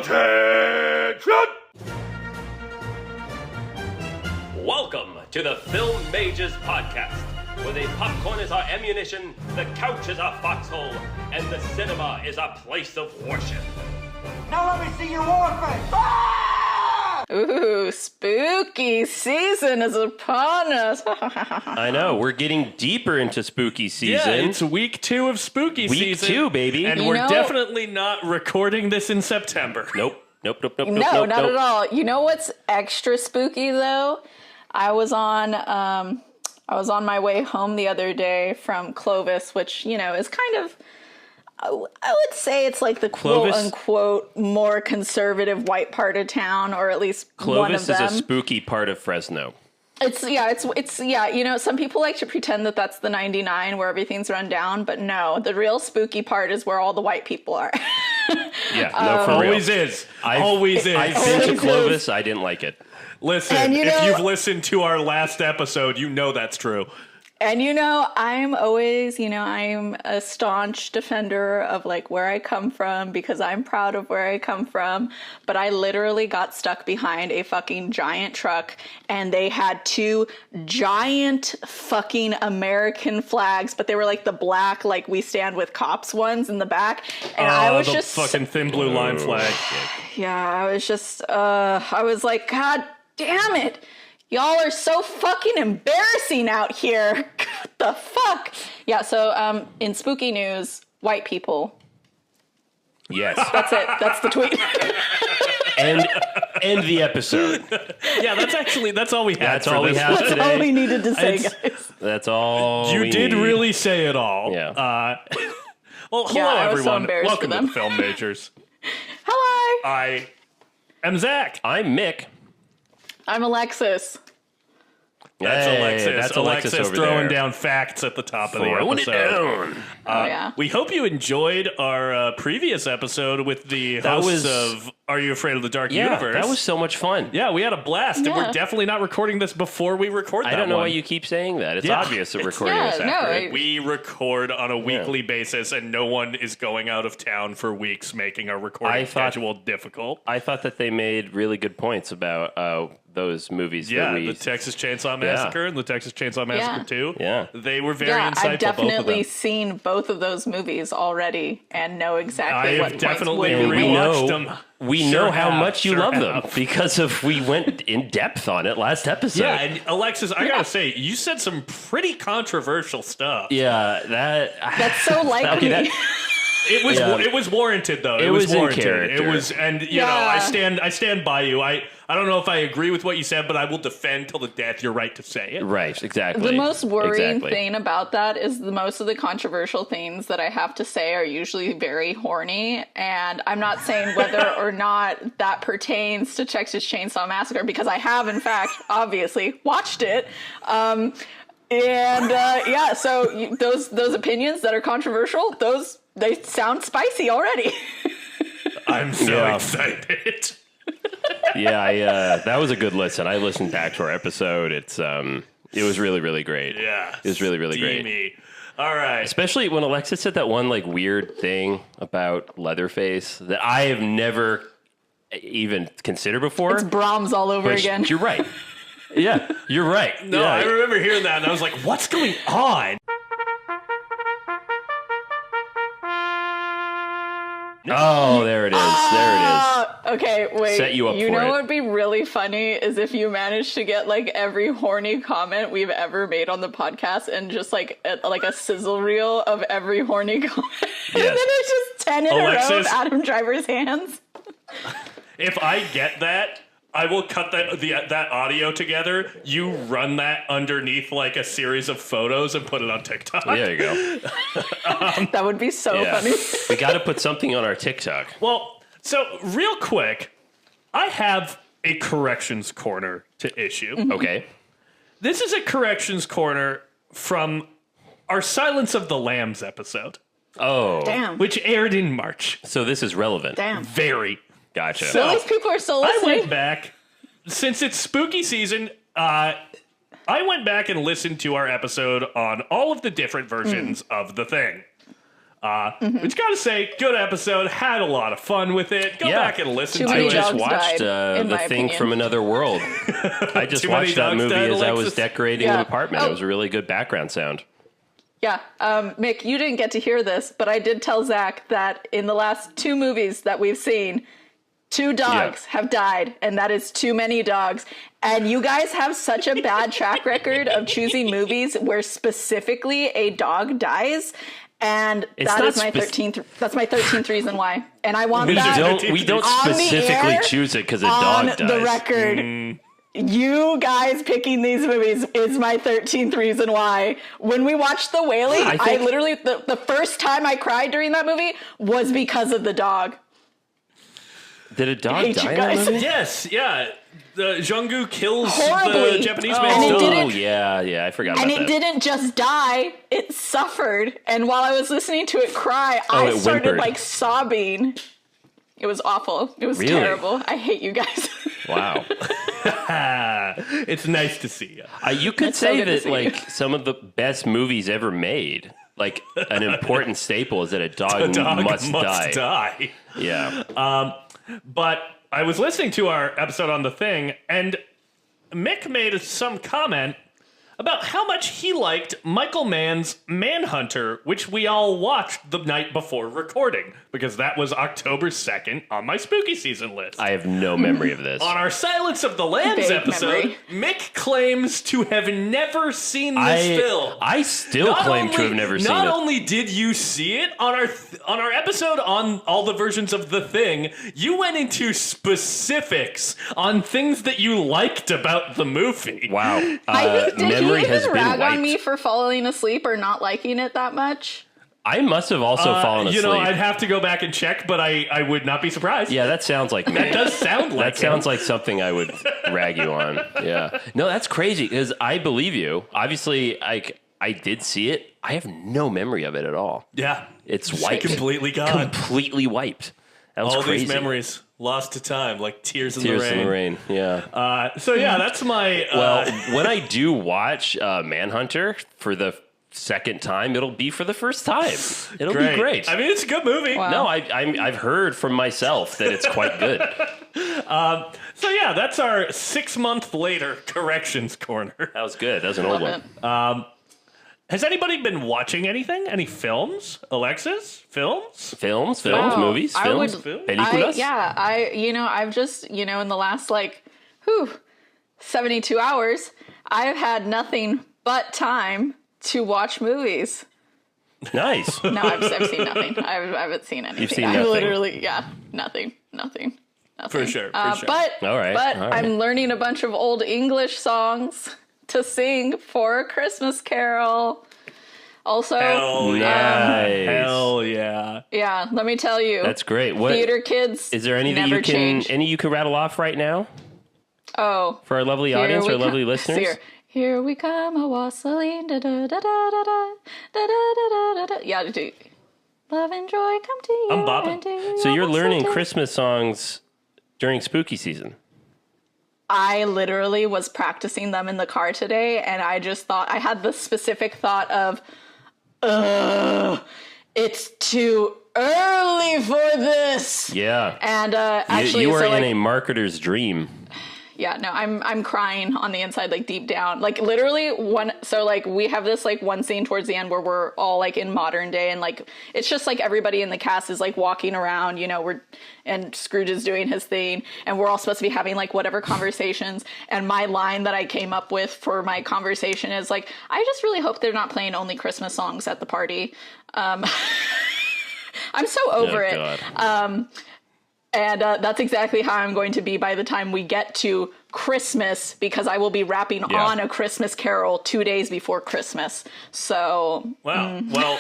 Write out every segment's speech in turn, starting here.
Salutations! Welcome to the Film Mages Podcast, where the popcorn is our ammunition, the couch is our foxhole, and the cinema is our place of worship. Now let me see your war face! Ah! Ooh, spooky season is upon us. I know, we're getting deeper into spooky season. Yeah, it's week 2 of spooky season. Week 2, baby. And we're definitely not recording this in September. Nope. No, not at all. You know what's extra spooky though? I was on my way home the other day from Clovis, which, you know, is kind of, I would say it's like the Clovis? quote-unquote more conservative white part of town, or at least Clovis one of them. is a spooky part of Fresno. It's you know, some people like to pretend that that's the 99 where everything's run down, but no, the real spooky part is where all the white people are. Yeah, no, for real. Always is. Always is. I've been to Clovis. I didn't like it. Listen, And you know- if you've listened to our last episode, you know that's true. And, you know, I'm always, you know, I'm a staunch defender of like where I come from because I'm proud of where I come from. But I literally got stuck behind a fucking giant truck and they had 2 giant fucking American flags, but they were like the black, like we stand with cops ones in the back. And I was the just fucking thin blue line flag. yeah, I was just, I was like, God damn it. Y'all are so fucking embarrassing out here. What the fuck? Yeah, so in spooky news, white people. Yes. That's it. That's the tweet. and the episode. Yeah, that's all we had. That's for all we this. have That's today. all we needed to say, It's- guys. That's all You we did need. really say it all. Yeah. Well, hello Yeah, I was so everyone. embarrassed Welcome for to them. the Film Majors. Hello. I am Zach. I'm Mick. I'm Alexis. That's Hey, Alexis. that's Alexis over throwing there. down facts at the top of the Throwing it episode. down. Oh, yeah. We hope you enjoyed our previous episode with the That hosts was- of Are You Afraid of the Dark Yeah, Universe? that was so much fun. Yeah, we had a blast, and Yeah. we're definitely not recording this before we record that I don't know one. why you keep saying that. It's Yeah. obvious that It's- recording is Yeah, no, accurate. We record on a weekly basis, and no one is going out of town for weeks, making our recording schedule difficult. I thought that they made really good points about those movies Yeah, that we... the Texas Chainsaw Massacre and the Texas Chainsaw Massacre 2. Yeah. They were very Yeah, insightful, I've definitely both of them. seen both of those movies already and know exactly I what have definitely points would be made. rewatched them. We Sure know how have, much you sure love them have. because we went in depth on it last episode. Yeah, and Alexis, I gotta say, you said some pretty controversial stuff. Yeah, That's so like Okay, me. that- It was warranted though. It was was in warranted. character. It was, and you know, I stand by you. I don't know if I agree with what you said, but I will defend till the death your right to say it. Right, exactly. The most worrying Exactly. thing about that is most of the controversial things that I have to say are usually very horny, and I'm not saying whether or not that pertains to Texas Chainsaw Massacre because I have, in fact, obviously watched it. Yeah, so those opinions that are controversial, they sound spicy already. I'm so Yeah. excited. Yeah, that was a good listen. I listened back to our episode. It was really, really great. Yeah, It was really, really great. steamy. All right. Especially when Alexis said that one like weird thing about Leatherface that I have never even considered before. It's Brahms all over But again. You're right. Yeah, you're right. No, yeah. I remember hearing that, and I was like, "What's going on?" Oh, there it is. There it is. Okay, wait. Set you up for know it. what would be really funny is if you managed to get like every horny comment we've ever made on the podcast and just like a sizzle reel of every horny comment. And then it's just 10 in a row of Alexis. Adam Driver's hands. If I get that, I will cut that audio together. You run that underneath like a series of photos and put it on TikTok. There you go. That would be so Yeah. funny. We got to put something on our TikTok. Well, so real quick, I have a corrections corner to issue. Okay. This is a corrections corner from our Silence of the Lambs episode, Oh. Damn. which aired in March. So this is relevant. Damn. Very. Gotcha. So- At least people are still I listening. went back, since it's spooky season, I went back and listened to our episode on all of the different versions of The Thing. Which gotta say, good episode. Had a lot of fun with it. Go back and listen Too to many it. I just dogs watched died, in The my Thing opinion. from Another World. I just Too many watched that dogs movie died, as I was Alexis? decorating Yeah. an apartment. Oh. It was a really good background sound. Yeah, Mick, you didn't get to hear this, but I did tell Zach that in the last 2 movies that we've seen, 2 dogs have died, and that is too many dogs. And you guys have such a bad track record of choosing movies where specifically a dog dies. And It's that not is my 13th. That's my 13th reason why. And I want We that don't on the specifically air, choose it because a on dog dies. the record. You guys picking these movies is my 13th reason why. When we watched The Wailing, I literally, the first time I cried during that movie was because of the dog. Did a dog hate die you in that guys. movie? Yes, yeah. The Zhongu kills Horribly. the Japanese And man's it dog. didn't- Oh, yeah, I forgot And about it that. didn't just die, it suffered. And while I was listening to it cry, I it started whimpered. like sobbing. It was awful. It was Really? terrible. I hate you guys. Wow. It's nice to see you. You could It's so say good to that, see like, you. some of the best movies ever made, like, an important staple is that a dog, The dog must die. Yeah. But I was listening to our episode on The Thing, and Mick made some comment about how much he liked Michael Mann's Manhunter, which we all watched the night before recording, because that was October 2nd on my spooky season list. I have no memory of this. On our Silence of the Lambs Vague episode, memory. Mick claims to have never seen this film. I still claim to have never seen Not it. only did you see it on our episode on all the versions of The Thing, you went into specifics on things that you liked about the movie. Wow. I think, did Memory he has even been rag wiped. on me for falling asleep or not liking it that much? I must have also fallen asleep. You know, I'd have to go back and check, but I would not be surprised. Yeah, that sounds like me. That does sound like That sounds like something I would rag you on. Yeah. No, that's crazy because I believe you. Obviously, I did see it. I have no memory of it at all. Yeah. It's wiped. Completely gone. Completely wiped. That was All crazy. these memories lost to time, like tears in Tears the rain. in the rain. Yeah. So yeah, that's my... Well, when I do watch Manhunter for the second time, it'll be for the first time. It'll be great. I mean, it's a good movie. Wow. No, I've heard from myself that it's quite good. So yeah, that's our 6 month later corrections corner. That was good. That was an old Love one. it. Has anybody been watching anything? Any films? Alexis? Films? Films, Wow. movies, I films, would- películas. I've just, in the last 72 hours, I've had nothing but time to watch movies. Nice. No, I've seen nothing. I haven't seen anything. seen I nothing. literally, nothing. For sure. But All right. I'm learning a bunch of old English songs to sing for a Christmas Carol. Also, Hell yeah. Nice. Hell yeah. yeah, let me tell you. That's great. What Theater kids. is there? Any that never you can change. any you can rattle off right now Oh, for our lovely here audience, we our lovely come. listeners? Here we come, a wassailing. Da da da da da da da da da da. Yeah, do. Love and joy come to you. I'm bopping. and to you So you're all learning the Christmas songs during spooky season. I literally was practicing them in the car today, and I just thought, I had the specific thought of, it's too early for this. Yeah. And actually, you are so, in like, a marketer's dream. yeah, no, I'm crying on the inside, like deep down, like literally we have this like one scene towards the end where we're all like in modern day, and like it's just like everybody in the cast is like walking around, and Scrooge is doing his thing, and we're all supposed to be having like whatever conversations. And my line that I came up with for my conversation is like, I just really hope they're not playing only Christmas songs at the party. I'm so over it. God. And that's exactly how I'm going to be by the time we get to Christmas, because I will be rapping on A Christmas Carol 2 days before Christmas. So, Wow. Well,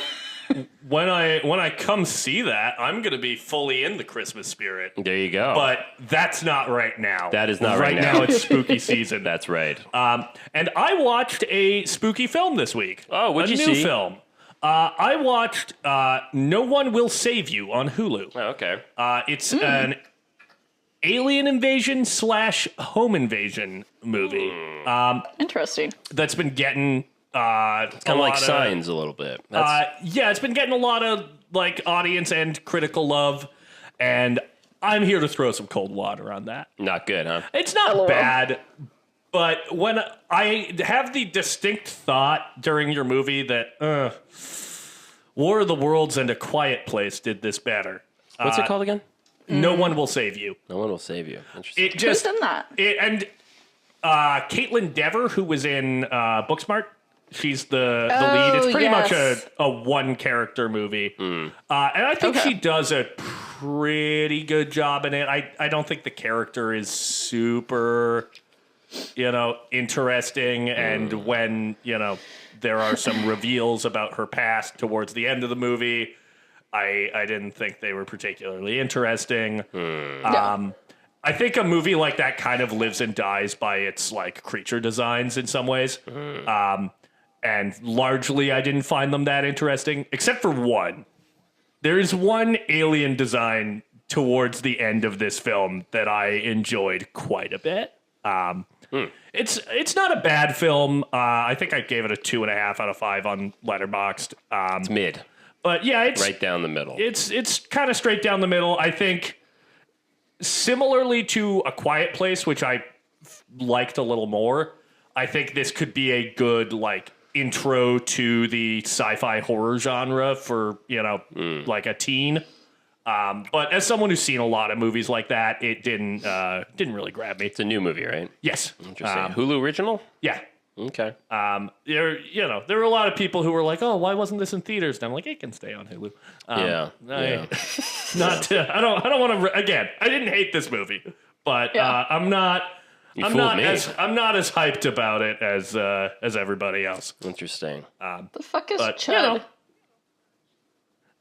when I come see that, I'm gonna be fully in the Christmas spirit. There you go. But that's not right now. That is not right now. Right now it's spooky season. That's right. And I watched a spooky film this week. Oh, what'd you A new see? film. I watched No One Will Save You on Hulu. Oh, okay. It's an alien invasion / home invasion movie interesting. that's been getting Kind of like Signs a little bit. That's, yeah, it's been getting a lot of like audience and critical love, and I'm here to throw some cold water on that. Not good, huh? It's not bad, but when I have the distinct thought during your movie that War of the Worlds and A Quiet Place did this better. What's it called again? No One Will Save You. No One Will Save You. Interesting. It just Who's done that? and Caitlin Dever, who was in Booksmart. She's the lead. It's pretty much a one character movie, and I think she does a pretty good job in it. I don't think the character is super, interesting, and when there are some reveals about her past towards the end of the movie, I didn't think they were particularly interesting. I think a movie like that kind of lives and dies by its like creature designs in some ways. And largely I didn't find them that interesting, except for one. There is one alien design towards the end of this film that I enjoyed quite a bit. It's not a bad film. I think I gave it a 2.5 out of 5 on Letterboxd. It's mid. But yeah, it's right down the middle. It's kind of straight down the middle. I think similarly to A Quiet Place, which I liked a little more, I think this could be a good like intro to the sci-fi horror genre for like a teen. But as someone who's seen a lot of movies like that, it didn't really grab me. It's a new movie, right? Yes. Interesting. Hulu original? Yeah. Okay. There were a lot of people who were like, "Oh, why wasn't this in theaters?" And I'm like, "It can stay on Hulu." Not to. I don't want to. Again, I didn't hate this movie, but I'm not. I'm not as hyped about it as everybody else. Interesting. The fuck is Chud?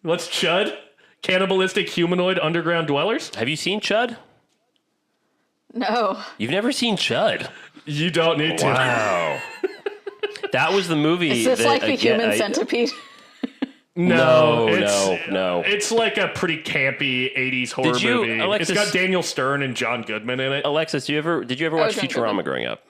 What's Chud? Cannibalistic humanoid underground dwellers? Have you seen Chud? No. You've never seen Chud? You don't need to. Wow. That was the movie. Is this like the Human Centipede? No. It's like a pretty campy 80s horror movie. Alexis, it's got Daniel Stern and John Goodman in it. Alexis, did you ever watch Futurama growing up?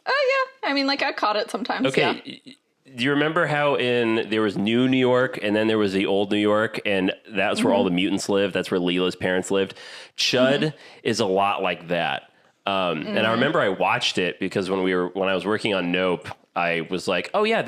Oh, yeah. I mean, like, I caught it sometimes, Okay. yeah. Do you remember how there was New York and then there was the old New York, and that's where all the mutants lived? That's where Leela's parents lived. Chud is a lot like that. And I remember I watched it because when I was working on Nope, I was like, oh yeah,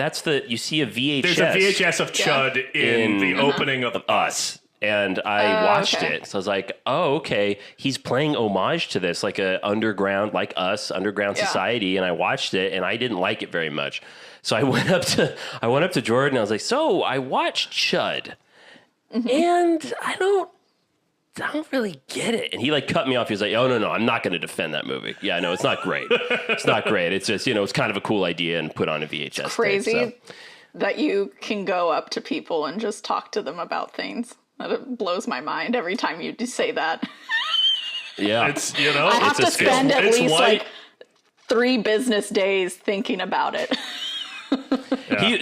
you see a VHS. There's a VHS of Chud in the opening of Us. And I watched it. So I was like, oh, okay. He's playing homage to this, like a underground, like Us, underground society. And I watched it and I didn't like it very much. So I went up to Jordan and I was like, so I watched Chud and I don't really get it. And he like cut me off. He was like, oh, no, I'm not going to defend that movie. Yeah, no, it's not great. It's not great. It's just, it's kind of a cool idea and put on a VHS. It's crazy tape, that you can go up to people and just talk to them about things. That blows my mind every time you say that. Yeah. It's, I have to spend at least like 3 business days thinking about it.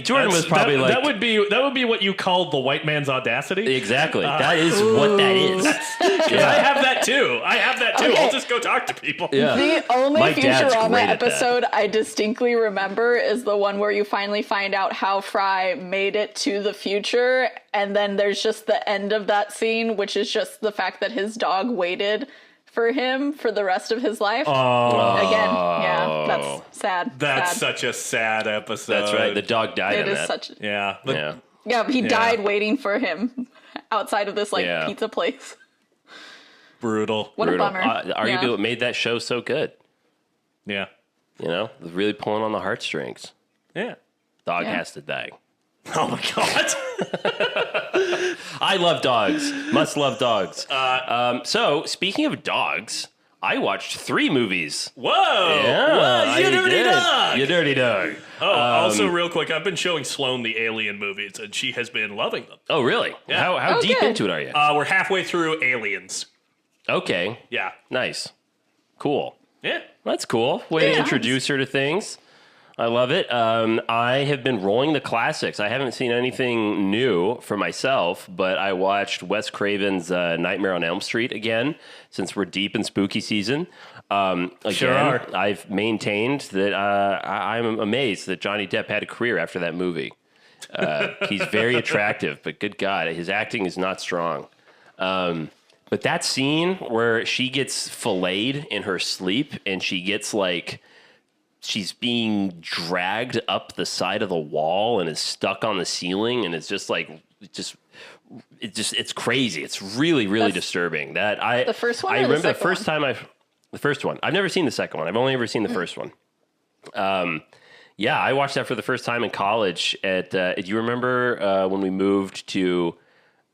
Jordan was probably like... That would be what you called the white man's audacity. Exactly. That is what that is. I have that too. Okay. I'll just go talk to people. Yeah. The only My dad's Futurama great at that. episode I distinctly remember is the one where you finally find out how Fry made it to the future, and then there's just the end of that scene, which is just the fact that his dog waited for him for the rest of his life. Again, yeah, that's sad. That's sad. such a sad episode. That's right. The dog died in that. Such. Yeah. He died waiting for him outside of this pizza place. Brutal. What a bummer. Arguably what made that show so good. Yeah. Really pulling on the heartstrings. Yeah. Dog has to die. Oh my God. I love dogs. Must love dogs. So, speaking of dogs, I watched 3 movies. Whoa. Yeah, You dirty dog. You dirty dog. Oh, also real quick, I've been showing Sloane the Alien movies, and she has been loving them. Oh, really? Yeah. How deep good. into it are you? We're halfway through Aliens. Okay. Yeah. Nice. Cool. Yeah. That's cool. Way to introduce her to things. I love it. I have been rolling the classics. I haven't seen anything new for myself, but I watched Wes Craven's Nightmare on Elm Street again, since we're deep in spooky season. Sure are. I've maintained that I'm amazed that Johnny Depp had a career after that movie. He's very attractive, but good God, his acting is not strong. But that scene where she gets filleted in her sleep and she gets like, she's being dragged up the side of the wall and is stuck on the ceiling and it's just like, it's crazy. It's really, really disturbing. The first one. I remember the first one. I've never seen the second one. I've only ever seen the first one. Yeah, I watched that for the first time in college. Do you remember when we moved to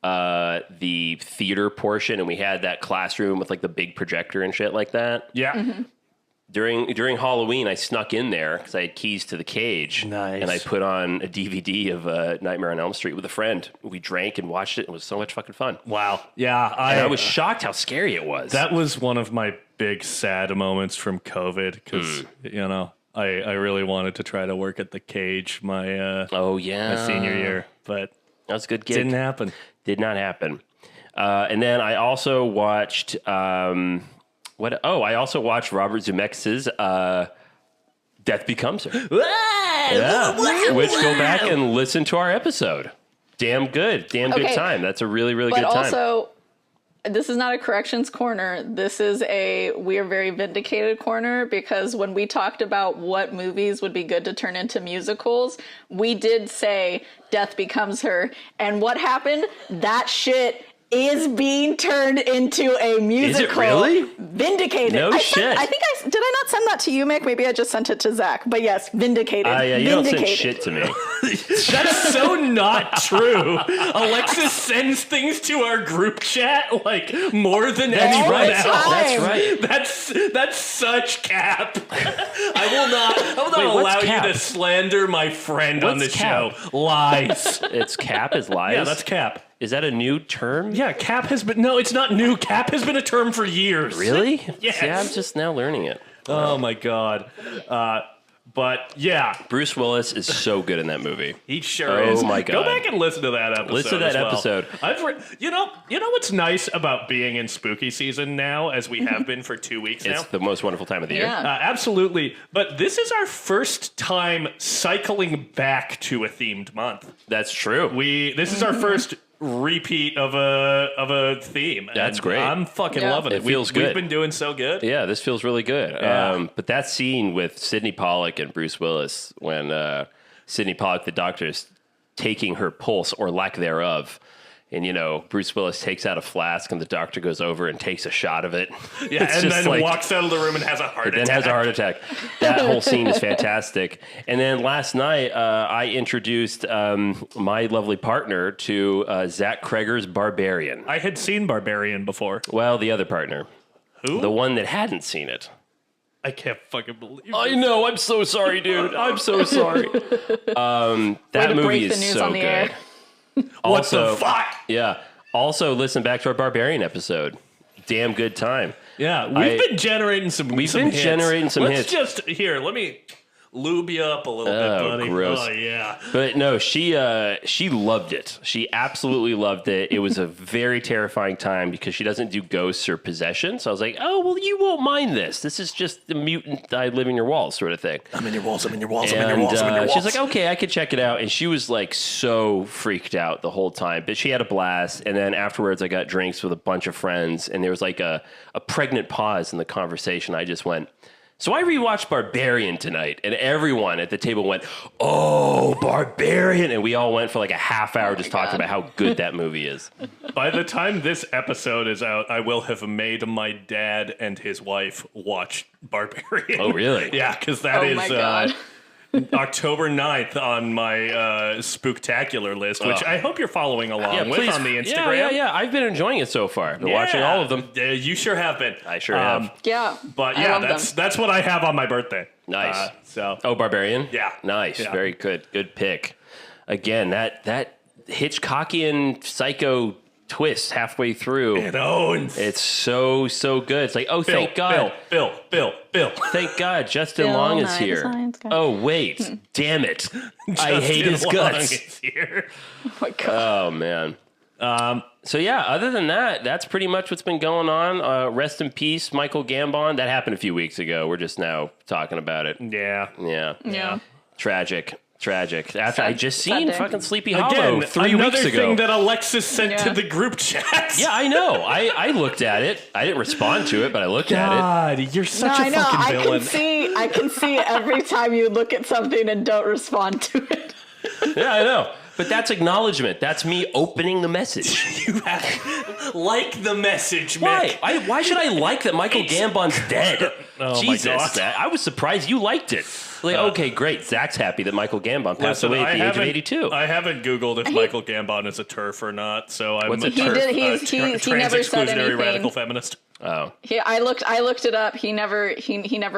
the theater portion and we had that classroom with like the big projector and shit like that? Yeah. Mm-hmm. During Halloween, I snuck in there because I had keys to the cage. Nice. And I put on a DVD of Nightmare on Elm Street with a friend. We drank and watched it. It was so much fucking fun. Wow. Yeah. I was shocked how scary it was. That was one of my big sad moments from COVID because, I really wanted to try to work at the cage my senior year, but that was a good gig. Didn't happen. Did not happen. And then I also watched I also watched Robert Zemeckis' Death Becomes Her. Which go back and listen to our episode. Damn good Okay. time. That's a really, really good time. But also, this is not a corrections corner. This is a we're very vindicated corner because when we talked about what movies would be good to turn into musicals, we did say Death Becomes Her. And what happened? That shit is being turned into a musical. Is it really? Vindicated. No shit. I think did I not send that to you, Mick? Maybe I just sent it to Zach. But yes, vindicated. Yeah, you don't send shit to me. That's so not true. Alexis sends things to our group chat like more than anyone else. That's right. That's such cap. I will not allow cap? you to slander my friend on the cap? show. Lies. It's cap is lies? Yeah, that's cap. Is that a new term? Yeah, cap has been... No, it's not new. Cap has been a term for years. Really? Yes. Yeah, I'm just now learning it. Oh, my God. But, yeah. Bruce Willis is so good in that movie. He sure is. Oh, my God. Go back and listen to that episode. Listen to that episode. You know what's nice about being in spooky season now, as we have been for 2 weeks now? It's the most wonderful time of the year. Yeah. Absolutely. But this is our first time cycling back to a themed month. That's true. This is our first repeat of a theme. That's and great. I'm fucking loving it. It feels good. We've been doing so good. Yeah, this feels really good. Yeah. But that scene with Sidney Pollack and Bruce Willis when Sidney Pollack, the doctor, is taking her pulse or lack thereof. And, Bruce Willis takes out a flask and the doctor goes over and takes a shot of it. Yeah, and then walks out of the room and has a heart attack. That whole scene is fantastic. And then last night, I introduced my lovely partner to Zach Kreger's Barbarian. I had seen Barbarian before. Well, the other partner. Who? The one that hadn't seen it. I can't fucking believe it. I know. I'm so sorry, dude. I'm so sorry. That movie is so good. Air. What the fuck? Yeah. Also, listen back to our Barbarian episode. Damn good time. Yeah, we've been generating some hits. Let's just, let me lube you up a little bit, buddy. Gross. Oh, yeah. But no, she loved it. She absolutely loved it. It was a very terrifying time because she doesn't do ghosts or possession. So I was like, oh, well, you won't mind this. This is just the mutant I live in your walls sort of thing. I'm in your walls, I'm in your walls, And, I'm in your walls, I'm in your walls. she's like, okay, I could check it out. And she was like so freaked out the whole time. But she had a blast. And then afterwards, I got drinks with a bunch of friends. And there was like a pregnant pause in the conversation. I just went... So I rewatched Barbarian tonight, and everyone at the table went, oh, Barbarian. And we all went for like a half hour just talking about how good that movie is. By the time this episode is out, I will have made my dad and his wife watch Barbarian. Oh, really? Yeah, because that is my God. October 9th on my spooktacular list, which I hope you're following along with on the Instagram. Yeah. I've been enjoying it so far. Been watching all of them. You sure have been. I sure have. Yeah. But yeah, that's what I have on my birthday. Nice. So Barbarian? Yeah. Nice. Yeah. Very good. Good pick. Again, that Hitchcockian psycho twist halfway through. It's so good. It's like, thank God. Bill. Thank God Justin Bill Long is Nye here. Designs guy. Oh, wait. Damn it. I hate his Justin Long guts. is here. Oh my God. Oh, man. So, yeah, other than that, that's pretty much what's been going on. Rest in peace, Michael Gambon. That happened a few weeks ago. We're just now talking about it. Yeah. Yeah. Tragic. Tragic. After I just seen day. fucking Sleepy Hollow Again, 3 another weeks ago. thing that Alexis sent to Yeah. the group chat. Yeah, I know. I looked at it. I didn't respond to it, but I looked at God, you're No, such a I know. fucking villain. I can see every time you look at something and don't respond to it. it. Yeah, I know. But that's acknowledgement. That's me opening the message. You have like the message, Why? Mick. Why should I like that Michael Gambon's dead? Oh, my Jesus, God. I was surprised you liked it. Like, okay, great. Zach's happy that Michael Gambon passed away at the age of 82. I haven't Googled if Michael Gambon is a TERF or not, so I'm What's a a TERF? He never said trans-exclusionary anything. radical feminist. Oh, I looked it up. He never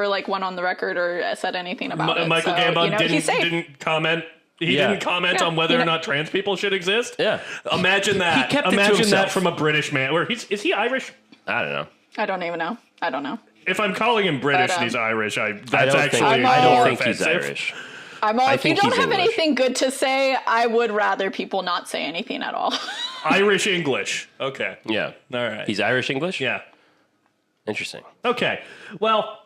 like went on the record or said anything about it. Michael so, Gambon he's safe. didn't comment. He Yeah. didn't comment Yeah, on whether or not trans people should exist. yeah. Imagine that. He kept it to Imagine that himself. from a British man. Where is he Irish? I don't know. I don't even know. I don't know. If I'm calling him British But, and he's Irish, that's I don't actually think, more I don't think he's offensive. Irish. I'm all, I if you think don't he's have English. anything good to say, I would rather people not say anything at all. Irish English. Okay. Yeah. All right. He's Irish English? Yeah. Interesting. Okay. Well,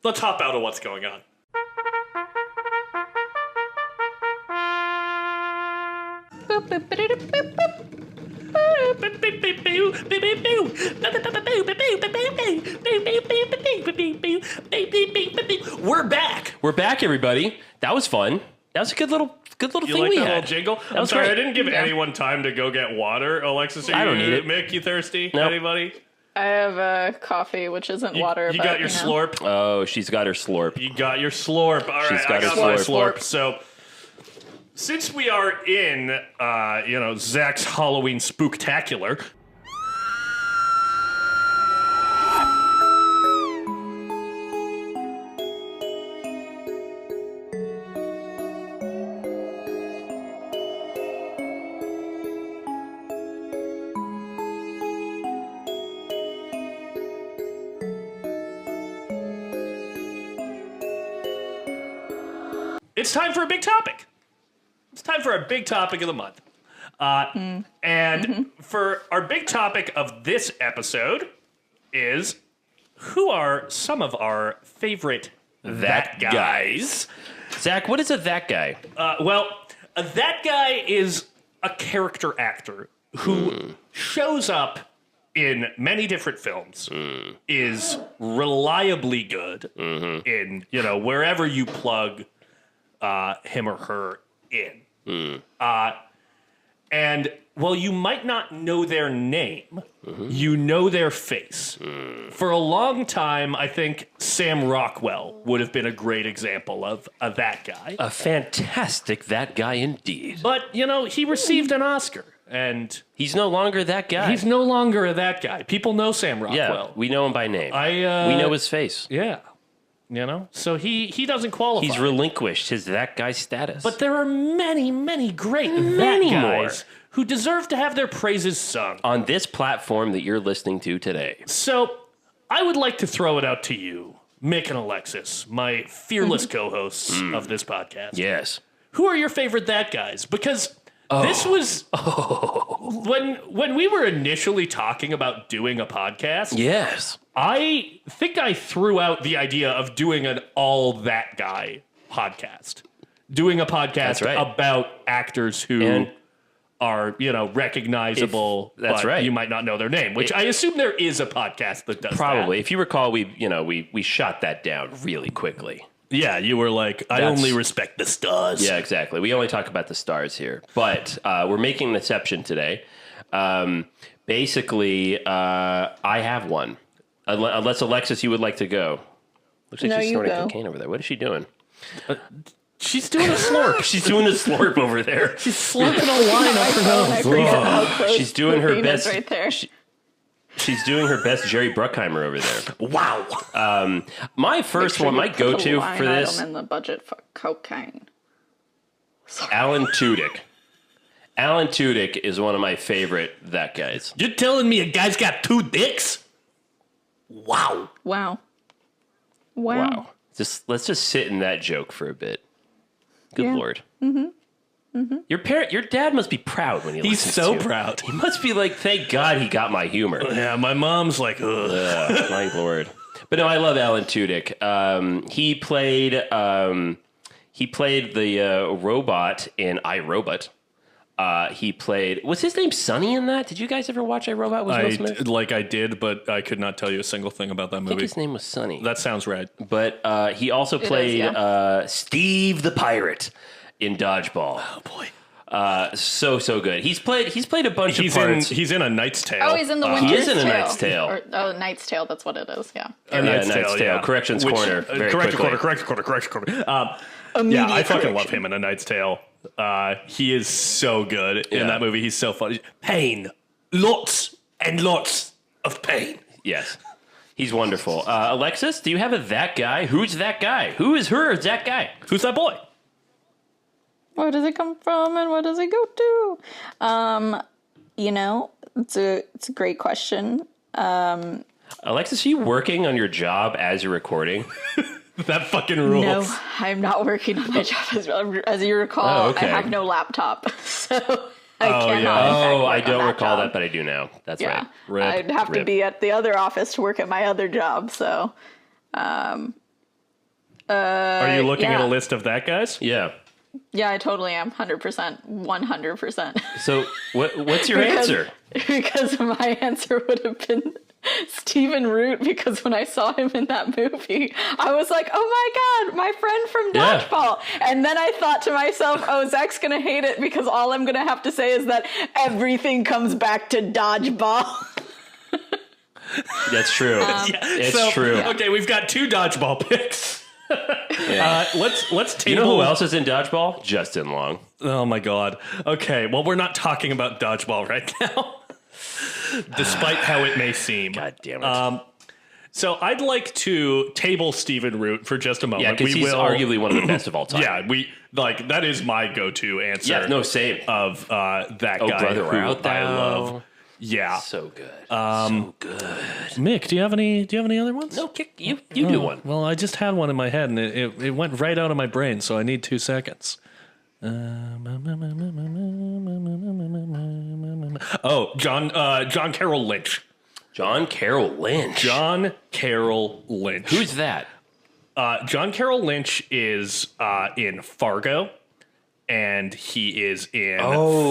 let's hop out of what's going on. We're back. We're back, everybody. That was fun. That was a good little You thing like we that had. little jingle? That I'm was sorry, great. I didn't give Yeah. anyone time to go get water. Alexis, I don't need it. Mick, you thirsty? Nope. Anybody? I have coffee, which isn't water. You but, got your slurp. Oh, she's got her slurp. You got your slurp. All right, She's got I her got my slurp. slurp. So, since we are in, Zach's Halloween spooktacular, it's time for a big topic. It's time for our big topic of the month. And for our big topic of this episode is who are some of our favorite that guys? Zach, what is a that guy? A that guy is a character actor who shows up in many different films, is reliably good in, wherever you plug him or her in. And while you might not know their name, you know their face. For a long time, I think Sam Rockwell would have been a great example of a that guy. A fantastic that guy indeed. But, he received an Oscar, and He's no longer that guy. he's no longer a that guy. People know Sam Rockwell. Yeah, we know him by name. I we know his face. Yeah. So he doesn't qualify. He's relinquished his that guy status. But there are many, many great Many that more. guys who deserve to have their praises sung. on this platform that you're listening to today. So I would like to throw it out to you, Mick and Alexis, my fearless co-hosts of this podcast. Yes. Who are your favorite that guys? Because this was when we were initially talking about doing a podcast. Yes. I think I threw out the idea of doing an all that guy podcast. Doing a podcast That's right. about actors who And- are, recognizable, That's but right. you might not know their name, which I assume there is a podcast that does Probably. that. If you recall, we shot that down really quickly. Yeah, you were like, I That's- only respect the stars. Yeah, exactly. We only talk about the stars here, but we're making an exception today. Basically, I have one. Unless Alexis, you would like to go. Looks like No, she's you snorting go. cocaine over there. What is she doing? She's doing a slurp. She's doing a slurp over there. She's slurping a line up her phone, I nose. forget how close She's doing her the penis best. right there. She's doing her best Jerry Bruckheimer over there. Wow. My first one, my Make sure you put a go-to line for this, item in the budget for cocaine. Alan Tudyk. Alan Tudyk is one of my favorite that guys. You're telling me a guy's got two dicks? Wow. Wow. Wow. Let's just sit in that joke for a bit. Good Yeah. Lord. Your dad must be proud when he He's listens so to you. proud. He must be like, thank God he got my humor. Yeah, my mom's like, ugh. My Lord. But no, I love Alan Tudyk. He played He played the robot in iRobot. He played. Was his name Sonny in that? Did you guys ever watch iRobot with Will Smith? I did, but I could not tell you a single thing about that I think movie. his name was Sonny. That sounds right. But he also played Steve the Pirate in Dodgeball. Oh boy. So good. He's played a bunch of parts. He's in A Knight's Tale. Oh, he's in the Winter's he is in A Tale. Knight's Tale. Knight's Tale. That's what it is. Yeah. A Knight's Knight's Tale. Tale. Yeah. Corrections corner. Very correction quickly. corner. Yeah, I fucking love him in A Knight's Tale. He is so good in that movie. He's so funny. Pain, lots and lots of pain. Yes. He's wonderful. Alexis, do you have a that guy? Who's that guy? Who is her that guy? Who's that boy? Where does it come from and where does it go to? It's a great question. Alexis, are you working on your job as you're recording? That fucking rules. No, I'm not working on my job. As you recall, okay. I have no laptop, so I cannot. yeah. Oh, I work on don't that recall job. that, but I do now. That's Yeah, right. Rip. I'd have to Rip. be at the other office to work at my other job. So, Are you looking at yeah. a list of that guys? Yeah. yeah, I totally am. 100%. 100%. So what's your answer? Because my answer would have been Stephen Root, because when I saw him in that movie, I was like, oh my God, my friend from Yeah. Dodgeball. And then I thought to myself, oh, Zach's going to hate it because all I'm going to have to say is that everything comes back to Dodgeball. That's true. It's true. Okay, we've got 2 dodgeball picks. Let's table. You know who else is in Dodgeball? Justin Long. Oh my God. Okay, well, we're not talking about dodgeball right now, despite how it may seem. God damn it. So I'd like to table Stephen Root for just a moment. Yeah, because he's arguably one of the best of all time. Yeah, that is my go-to answer. Yeah, no, same. Of that guy Brother, who we're out I thou. love. Yeah. So good. So good. Mick, do you have any other ones? No, you do one. Well, I just had one in my head and it went right out of my brain, so I need 2 seconds. Oh, John Carroll Lynch. John Carroll Lynch. John Carroll Lynch. Who's that? John Carroll Lynch is in Fargo, and he is in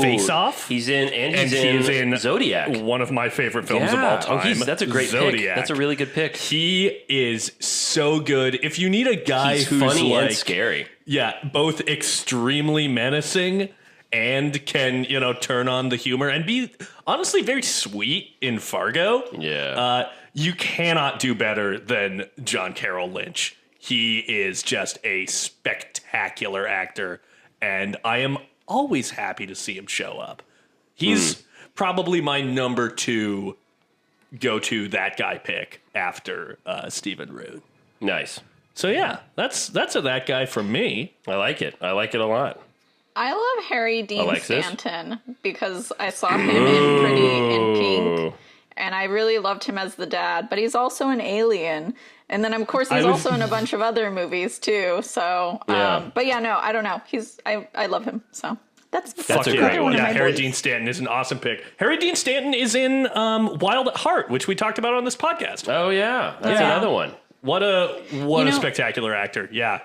Face Off. He's in he's in Zodiac. One of my favorite films of all time. That's a great Zodiac. pick. That's a really good pick. He is so good. If you need a guy He's who's funny like, and scary. yeah, both extremely menacing and can, turn on the humor and be honestly very sweet in Fargo. Yeah. You cannot do better than John Carroll Lynch. He is just a spectacular actor, and I am always happy to see him show up. He's probably my number 2 go-to that guy pick after Stephen Root. Nice. So yeah, that's a that guy from me. I like it. I like it a lot. I love Harry Dean Alexis? Stanton because I saw him in Pretty in Pink, and I really loved him as the dad, but he's also an alien. And then, of course, he's also in a bunch of other movies, too. So, but yeah, no, I don't know. I love him. So that's a great one. Yeah, Harry Dean Stanton is an awesome pick. Harry Dean Stanton is in Wild at Heart, which we talked about on this podcast. Oh, yeah. That's another one. What a spectacular actor. Yeah.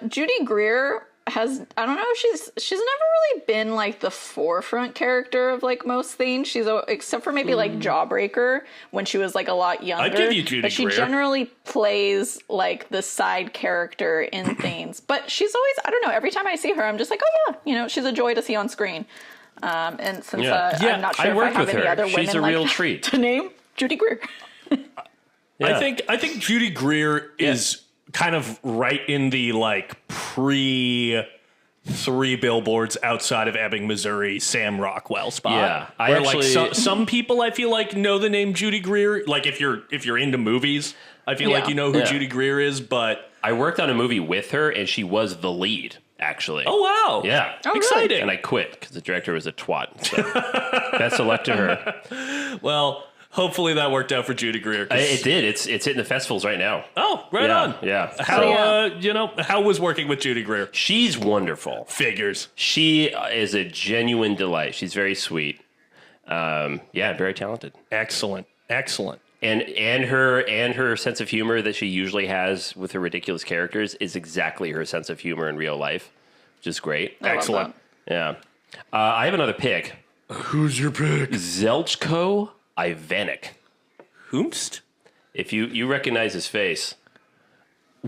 Judy Greer I don't know, she's never really been like the forefront character of like most things. She's except for maybe like Jawbreaker when she was like a lot younger. I'd give you Judy but she Greer. generally plays like the side character in things. But she's always, I don't know, every time I see her, I'm just like, oh yeah, she's a joy to see on screen. And since I'm not sure if I worked have with any her. other women She's a like real that treat. to name, Judy Greer. Yeah. I think Judy Greer is kind of right in the like pre 3 billboards outside of Ebbing, Missouri, Sam Rockwell spot. Yeah, where like some people I feel like know the name Judy Greer. Like if you're into movies, I feel like you know who Judy Greer is. But I worked on a movie with her, and she was the lead, actually. oh wow, Yeah. Oh, really? exciting. And I quit because the director was a twat. So best of luck to her. Well, hopefully that worked out for Judy Greer. It did. It's hitting the festivals right now. Oh, right Yeah, on. yeah. How how was working with Judy Greer? She's wonderful. Figures. She is a genuine delight. She's very sweet. Very talented. Excellent. And her sense of humor that she usually has with her ridiculous characters is exactly her sense of humor in real life, which is great. Excellent. Yeah. I have another pick. Who's your pick? Zelchko Ivanek. Whomst? If you recognize his face,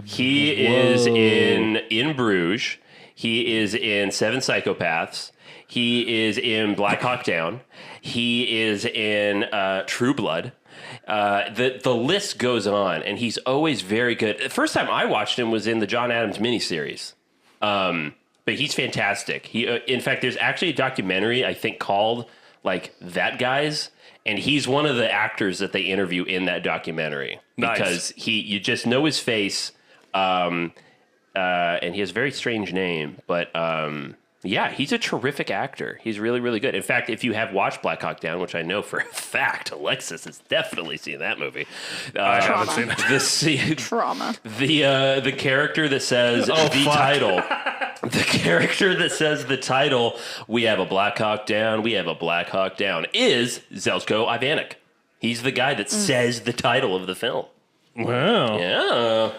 he is in Bruges. He is in Seven Psychopaths. He is in Black Hawk Down. He is in True Blood. The list goes on, and he's always very good. The first time I watched him was in the John Adams miniseries. But he's fantastic. He, in fact, there's actually a documentary, I think, called like That Guys, and he's one of the actors that they interview in that documentary. Nice. Because you just know his face, and he has a very strange name, but yeah, he's a terrific actor. He's really, really good. In fact, if you have watched Black Hawk Down, which I know for a fact, Alexis has definitely seen that movie. I haven't seen it. Trauma. The character that says title. The character that says the title, we have a Black Hawk Down, we have a Black Hawk Down, is Zelchko Ivanek. He's the guy that says the title of the film. Wow. Yeah.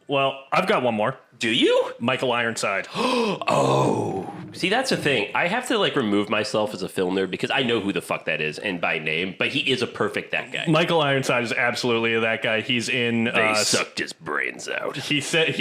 Well, I've got one more. Do you? Michael Ironside. Oh. See, that's the thing. I have to like remove myself as a film nerd because I know who the fuck that is and by name, but he is a perfect that guy. Michael Ironside is absolutely that guy. He's in... They sucked his brains out. He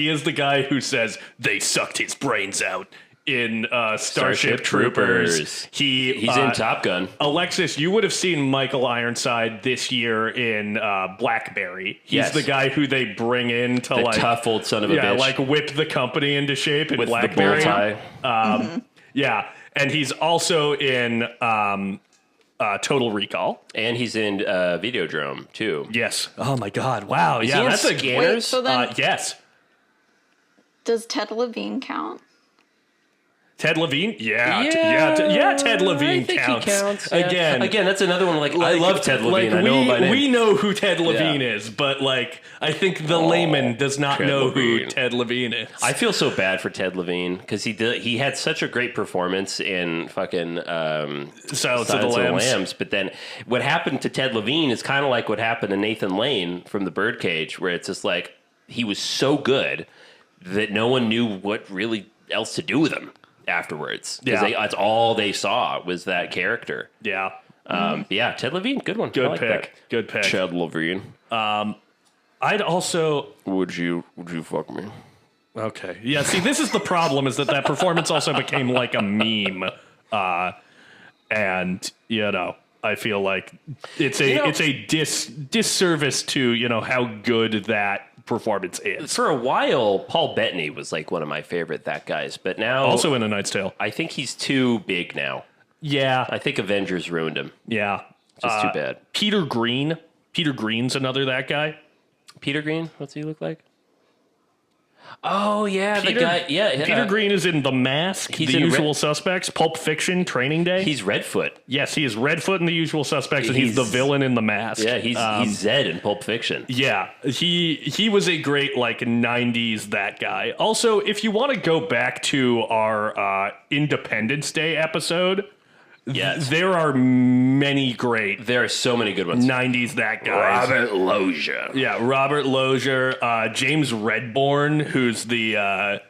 is the guy who says, they sucked his brains out in Starship Troopers. He's in Top Gun. Alexis, you would have seen Michael Ironside this year in Blackberry. He's the guy who they bring in to the tough old son of a bitch. like whip the company into shape in with Blackberry. the bow tie. Yeah, and he's also in Total Recall. And he's in Videodrome, too. Yes. Oh, my God. Wow. Is yeah, he in that's Scanners? Wait, so then yes. does Ted Levine count? Ted Levine? Yeah, Ted Levine I think counts. He counts. Yeah. Again, that's another one. Like I love Ted Levine. I know him by name. We know who Ted Levine is, but like I think the layman does not know who Ted Levine is. I feel so bad for Ted Levine because he had such a great performance in fucking Silence of the Lambs. But then what happened to Ted Levine is kind of like what happened to Nathan Lane from The Birdcage, where it's just like he was so good that no one knew what really else to do with him afterwards. Yeah. That's all they saw was that character. Yeah. Yeah, Ted Levine, good one. Good I like pick. that. Good pick. Ted Levine. I'd also... Would you fuck me? Okay. Yeah, see, this is the problem, is that performance also became like a meme. And, I feel like it's a disservice to, how good that performance is. For a while, Paul Bettany was like one of my favorite that guys, but now... Also in A Knight's Tale. I think he's too big now. Yeah. I think Avengers ruined him. Yeah. Just too bad. Peter Green. Peter Green's another that guy. Peter Green? What's he look like? Oh, yeah, the guy. Yeah, Peter Green is in The Mask, The Usual Suspects, Pulp Fiction, Training Day. He's Redfoot. Yes, he is Redfoot in The Usual Suspects, and he's the villain in The Mask. Yeah, he's Zed in Pulp Fiction. Yeah, he was a great, 90s that guy. Also, if you want to go back to our Independence Day episode... Yes. There are many great... There are so many good ones. 90s that guys. Robert Loggia. Yeah, Robert Loggia. James Redbourne, who's the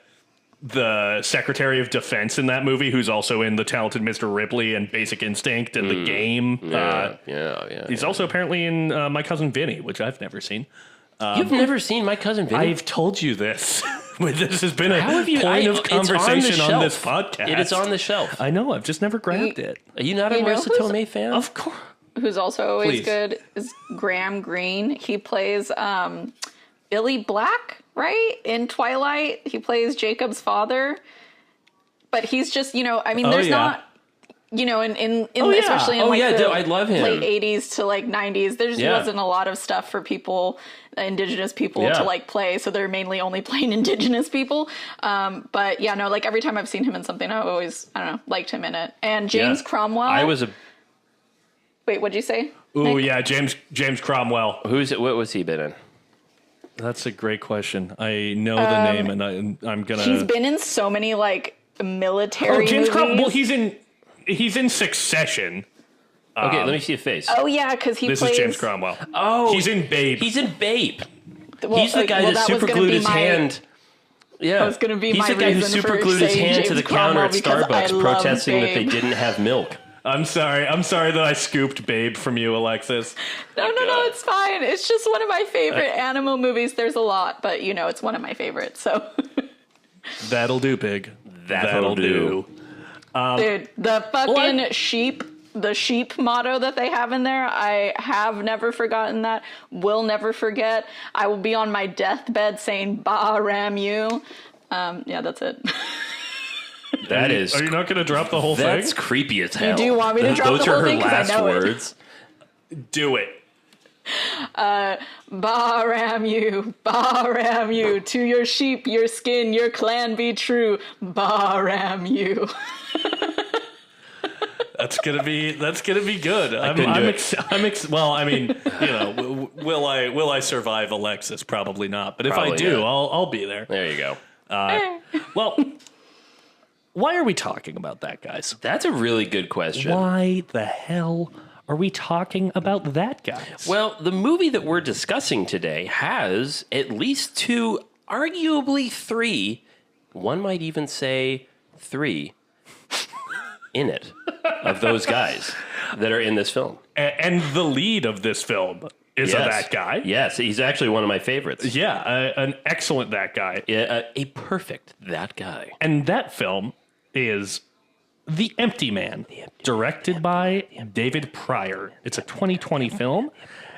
Secretary of Defense in that movie, who's also in The Talented Mr. Ripley and Basic Instinct and The Game. He's also apparently in My Cousin Vinny, which I've never seen. You've never seen My Cousin Vinny? I've told you this. This has been a point of conversation on this podcast. It is on the shelf. I know. I've just never grabbed it. Are you not a Marissa Tomei fan? Of course. Who's also always good is Graham Greene. He plays Billy Black, right? In Twilight. He plays Jacob's father. But he's just, there's not... especially in I love him. Late 80s to 90s, there just wasn't a lot of stuff for people, indigenous people to play. So they're mainly only playing indigenous people. But every time I've seen him in something, I always, liked him in it. And James Cromwell. Wait, what'd you say? Ooh, Nick? yeah, James Cromwell. What was he been in? That's a great question. I know the name, and I'm gonna. He's been in so many military. James movies. Cromwell. Well, he's in Succession. Okay, let me see a face. Oh yeah, because he This plays. is James Cromwell. Oh, He's in Babe. He's in Babe. Well, He's the guy that was super gonna glued be his my- hand. Yeah, That was going to be he's my the guy who reason super for glued his saying hand to James the counter at Cromwell, because I Starbucks, love protesting that they Babe. didn't have milk. I'm sorry that I scooped Babe from you, Alexis. No, it's fine. It's just one of my favorite animal movies. There's a lot, but it's one of my favorites. So, That'll do, Pig. That'll do. dude, the fucking sheep. The sheep motto that they have in there, I have never forgotten that, will never forget. I will be on my deathbed saying, "Bah, ram you." Yeah, that's it. That is. Are you not going to drop the whole That's thing? creepy as hell. do want me to drop Those the are whole her thing? 'Cause I last know it. words. Do it. Bah, ram you. To your sheep, your skin, your clan be true. Bah, ram you. That's gonna be good. couldn't do it. Well, I mean, will I survive Alexis? Probably not. But if I Probably do, not. I'll be there. There you go. Well, why are we talking about that, guys? That's a really good question. Why the hell are we talking about that, guys? Well, the movie that we're discussing today has at least two, arguably three, one might even say three, in it, of those guys that are in this film. And the lead of this film is that guy. Yes, he's actually one of my favorites. Yeah, an excellent that guy. Yeah, a perfect that guy. And that film is The Empty Man, directed by David Pryor. It's a 2020 film,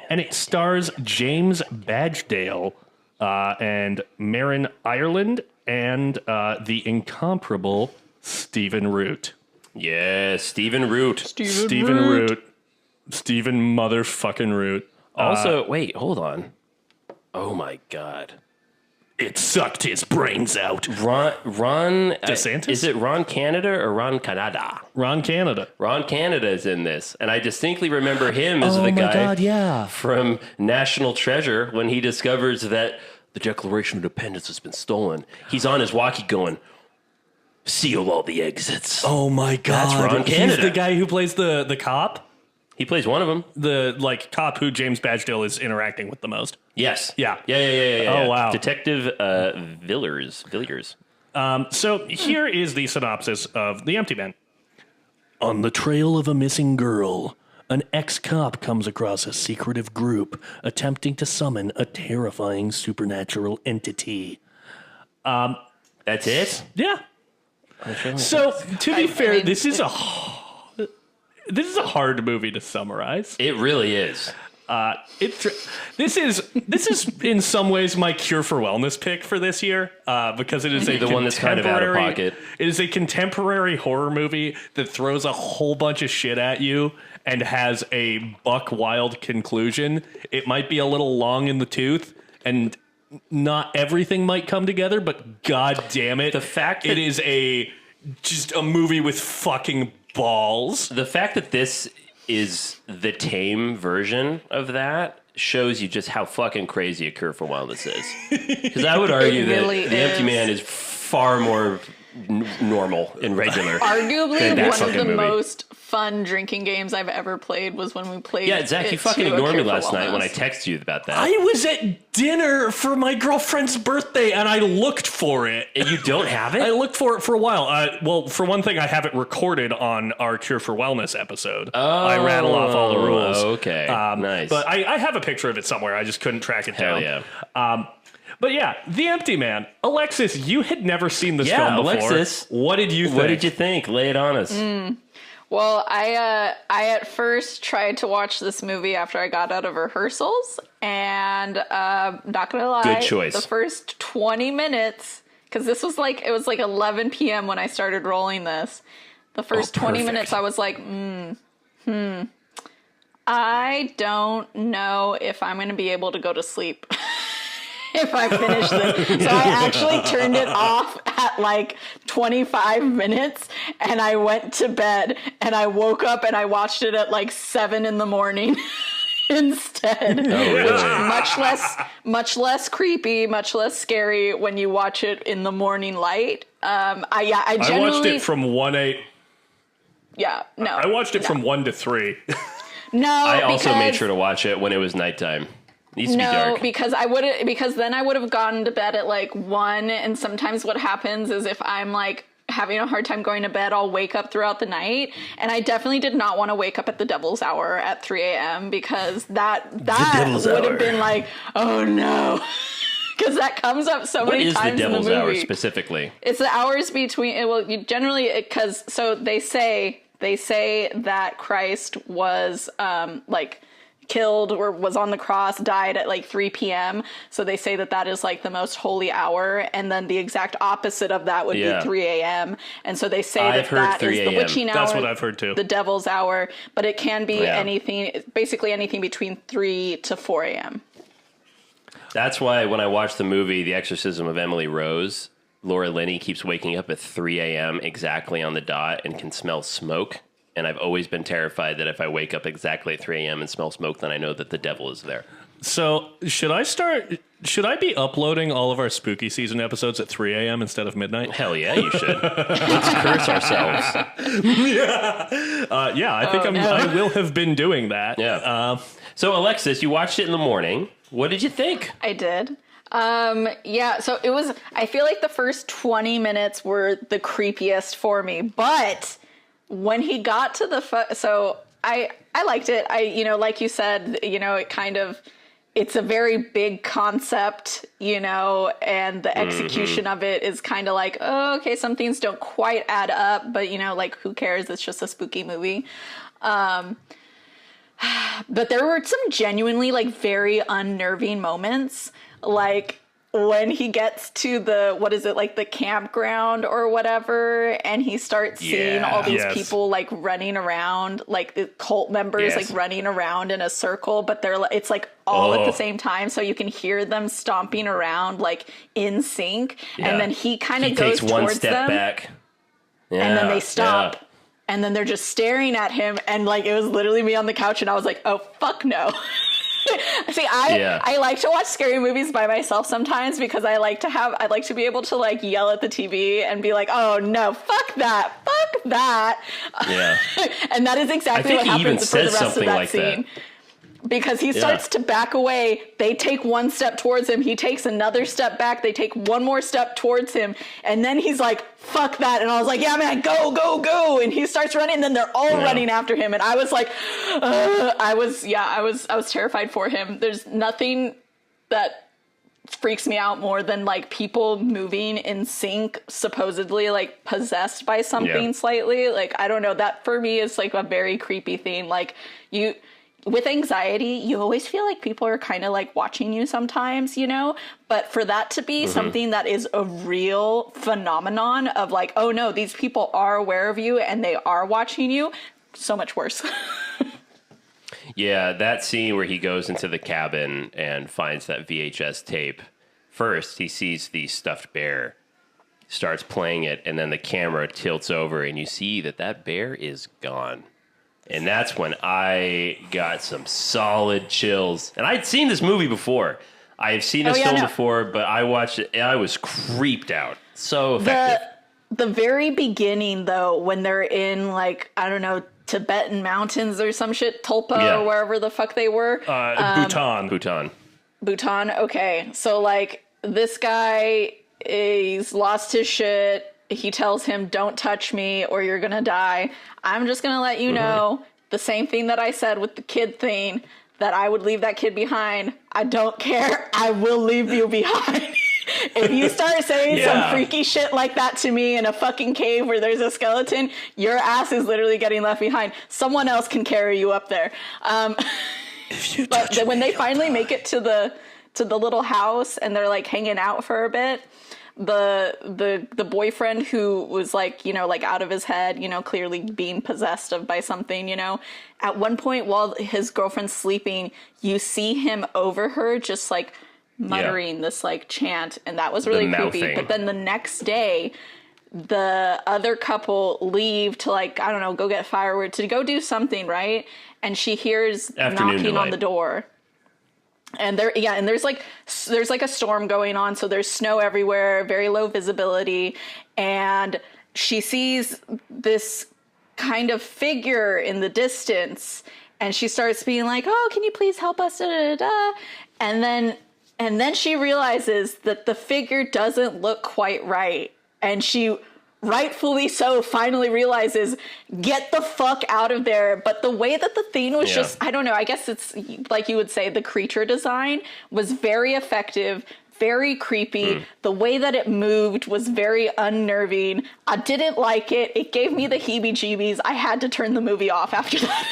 and it stars James Badgedale and Marin Ireland and the incomparable Stephen Root. Yeah, Stephen Root. Stephen Root. Stephen motherfucking Root. Also, wait, hold on. Oh my God. It sucked his brains out. Ron DeSantis? Is it Ron Canada or Ron Canada? Ron Canada. Ron Canada is in this, and I distinctly remember him as the guy from National Treasure when he discovers that the Declaration of Independence has been stolen. He's on his walkie going, "Seal all the exits." Oh my God. That's Ron Canada. He's the guy who plays the cop? He plays one of them. The cop who James Badgedale is interacting with the most. Yes. Yeah. Yeah. Oh, wow. Detective Villiers. So here is the synopsis of The Empty Man. On the trail of a missing girl, an ex-cop comes across a secretive group attempting to summon a terrifying supernatural entity. That's it? Yeah. So to be fair, this is a hard movie to summarize. It really is. This is in some ways my cure for wellness pick for this year because it is The one that's kind of out of pocket. It is a contemporary horror movie that throws a whole bunch of shit at you and has a buck wild conclusion. It might be a little long in the tooth and not everything might come together, but god damn it, The fact that it is just a movie with fucking balls. The fact that this is the tame version of that shows you just how fucking crazy a cure for wellness is. Because I would argue that really The Empty is. Man is far more normal and regular. Arguably, Than that one of fucking the movie. most fun drinking games I've ever played was when we played. Yeah, Zach, you it fucking to A ignored me Cure for last night when I Wellness. texted you about that. I was at dinner for my girlfriend's birthday and I looked for it. And you don't have I it? looked for it for a while. Well, for one thing, I have it recorded on our Cure for Wellness episode. I rattle off all the rules. Okay, nice. But I have a picture of it somewhere. I just couldn't track it Hell down. yeah. But yeah, The Empty Man. Alexis, you had never seen this Yeah, film before. Alexis, what did you think? What did you think? Lay it on us. Well, I at first tried to watch this movie after I got out of rehearsals, and not gonna lie, Good choice. the first 20 minutes, because it was like 11 p.m. when I started rolling this. The first 20 perfect. minutes, I was like, I don't know if I'm gonna be able to go to sleep. If I finish this. So I actually turned it off at like 25 minutes and I went to bed and I woke up and I watched it at like 7 in the morning instead. Oh, really? Which much less creepy, much less scary when you watch it in the morning light. I I genuinely watched it from 1 a.m. Yeah, no. I watched it from 1 to 3. No, I also made sure to watch it when it was nighttime. It needs to be dark. because then I would have gone to bed at like 1, and sometimes what happens is if I'm like having a hard time going to bed, I'll wake up throughout the night, and I definitely did not want to wake up at the devil's hour at 3 a.m. because that would have been like, oh no. Because that comes up so many times in the movie. What is the devil's hour specifically? It's the hours between, well, you generally, because, so they say that Christ was, like, killed or was on the cross, died at like 3 p.m. So they say that is like the most holy hour. And then the exact opposite of that would be 3 a.m. And so they say that is the witching hour. That's what I've heard too. The devil's hour. But it can be basically anything between 3 to 4 a.m. That's why when I watched the movie The Exorcism of Emily Rose, Laura Linney keeps waking up at 3 a.m. exactly on the dot and can smell smoke. And I've always been terrified that if I wake up exactly at 3 a.m. and smell smoke, then I know that the devil is there. So should I be uploading all of our spooky season episodes at 3 a.m. instead of midnight? Hell yeah, you should. Let's curse ourselves. I think I will have been doing that. Yeah. So Alexis, you watched it in the morning. What did you think? I did. So it was, I feel like the first 20 minutes were the creepiest for me, but when he got to the, I liked it. Like you said, it kind of, it's a very big concept, and the execution of it is kind of like, oh, okay, some things don't quite add up, but like, who cares? It's just a spooky movie. But there were some genuinely like very unnerving moments, like when he gets to the campground or whatever, and he starts seeing all these people like running around, like the cult members like running around in a circle, but it's like all at the same time, so you can hear them stomping around like in sync, and then he kind of goes takes one towards step them back, and then they stop. Yeah. And then they're just staring at him, and like it was literally me on the couch, and I was like, "Oh fuck no!" See, I like to watch scary movies by myself sometimes because I like to be able to like yell at the TV and be like, "Oh no, fuck that!" Yeah, and that is exactly what happens for the rest of that scene. Because he starts to back away, they take one step towards him, he takes another step back, they take one more step towards him, and then he's like, fuck that, and I was like, yeah man, go, go, go, and he starts running, and then they're all running after him, and I was like, I was terrified for him. There's nothing that freaks me out more than like people moving in sync, supposedly like possessed by something slightly, like, I don't know, that for me is like a very creepy thing. Like, with anxiety, you always feel like people are kind of like watching you sometimes, but for that to be something that is a real phenomenon of like, oh no, these people are aware of you and they are watching you, so much worse. Yeah, that scene where he goes into the cabin and finds that VHS tape. First, he sees the stuffed bear, starts playing it, and then the camera tilts over and you see that bear is gone. And that's when I got some solid chills. And I'd seen this movie before. I have seen this film before, but I watched it and I was creeped out. So effective. The very beginning, though, when they're in, like, I don't know, Tibetan mountains or some shit, Tulpa or wherever the fuck they were. Bhutan. Okay. So, like, this guy, he's lost his shit. He tells him, don't touch me or you're going to die. I'm just going to let you know the same thing that I said with the kid thing, that I would leave that kid behind. I don't care. I will leave you behind. If you start saying some freaky shit like that to me in a fucking cave where there's a skeleton, your ass is literally getting left behind. Someone else can carry you up there. But when they finally make it to the little house and they're like hanging out for a bit, the boyfriend who was like, like out of his head, clearly being possessed by something, at one point while his girlfriend's sleeping, you see him over her just like muttering this like chant, and that was really creepy. But then the next day, the other couple leave to like, I don't know, go get firewood, to go do something, right? And she hears knocking on the door. And there's like a storm going on, so there's snow everywhere, very low visibility, and she sees this kind of figure in the distance, and she starts being like, "Oh, can you please help us?" Da, da, da, da. And then she realizes that the figure doesn't look quite right, and she rightfully so finally realizes, get the fuck out of there. But the way that the thing was just, I don't know, I guess it's like you would say the creature design was very effective, very creepy. The way that it moved was very unnerving. I didn't like it. It gave me the heebie-jeebies. I had to turn the movie off after that.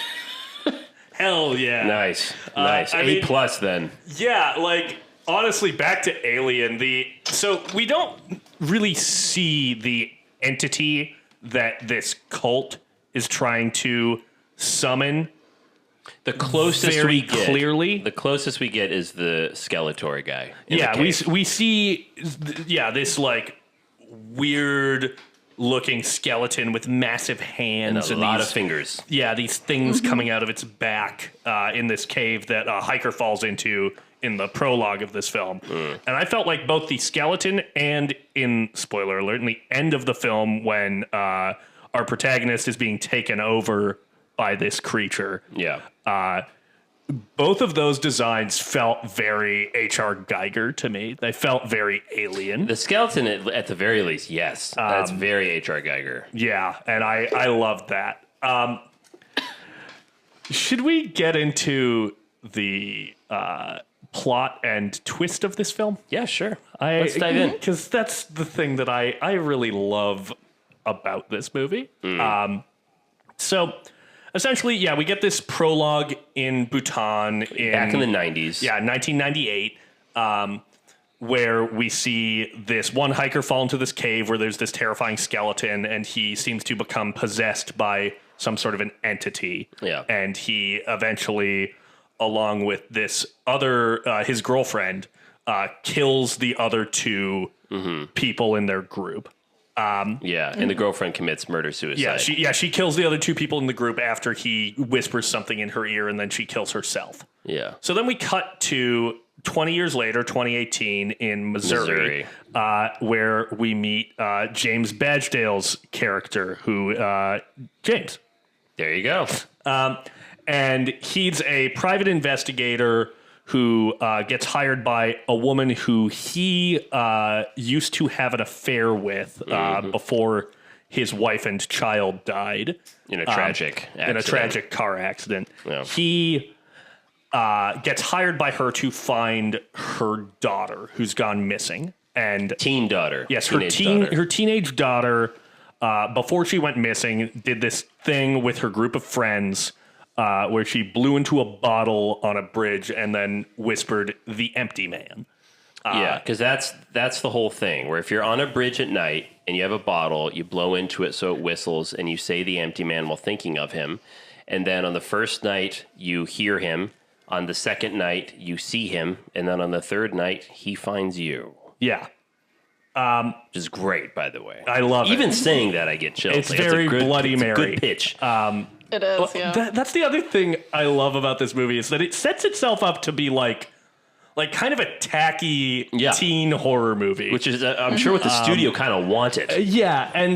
Hell yeah. Nice. A plus then. Yeah, like, honestly, back to Alien, so we don't really see the entity that this cult is trying to summon. The closest very we get, clearly. The closest we get is the Skeletor guy. Yeah, we see this like weird looking skeleton with massive hands and a lot of fingers. Yeah, these things coming out of its back in this cave that a hiker falls into in the prologue of this film. And I felt like both the skeleton and in, spoiler alert, in the end of the film when our protagonist is being taken over by this creature. Yeah. Both of those designs felt very H.R. Geiger to me. They felt very Alien. The skeleton, at the very least, yes. That's very H.R. Geiger. Yeah, and I loved that. Should we get into the plot and twist of this film? Yeah, sure. Let's dive in. Because that's the thing that I really love about this movie. So, essentially, yeah, we get this prologue in Bhutan. Back in the 90s. Yeah, 1998, where we see this one hiker fall into this cave where there's this terrifying skeleton, and he seems to become possessed by some sort of an entity. Yeah. And he eventually, along with this other, his girlfriend, kills the other two people in their group. And the girlfriend commits murder-suicide. Yeah, she kills the other two people in the group after he whispers something in her ear, and then she kills herself. Yeah. So then we cut to 20 years later, 2018, in Missouri. Where we meet James Badgedale's character, who, James. There you go. And he's a private investigator who gets hired by a woman who he used to have an affair with before his wife and child died. In a tragic accident. In a tragic car accident. Yeah. He gets hired by her to find her daughter who's gone missing. And teen daughter. Yes, her teenage daughter, before she went missing, did this thing with her group of friends where she blew into a bottle on a bridge and then whispered, "The Empty Man." Yeah, because that's the whole thing, where if you're on a bridge at night and you have a bottle, you blow into it so it whistles, and you say "the empty man" while thinking of him. And then on the first night, you hear him. On the second night, you see him. And then on the third night, he finds you. Yeah. Which is great, by the way. I love it. Even saying that, I get chills. It's very Bloody Mary. It's a good pitch. It is, yeah. That's the other thing I love about this movie is that it sets itself up to be like kind of a tacky teen horror movie. Which is, I'm sure, what the studio kind of wanted. Yeah, and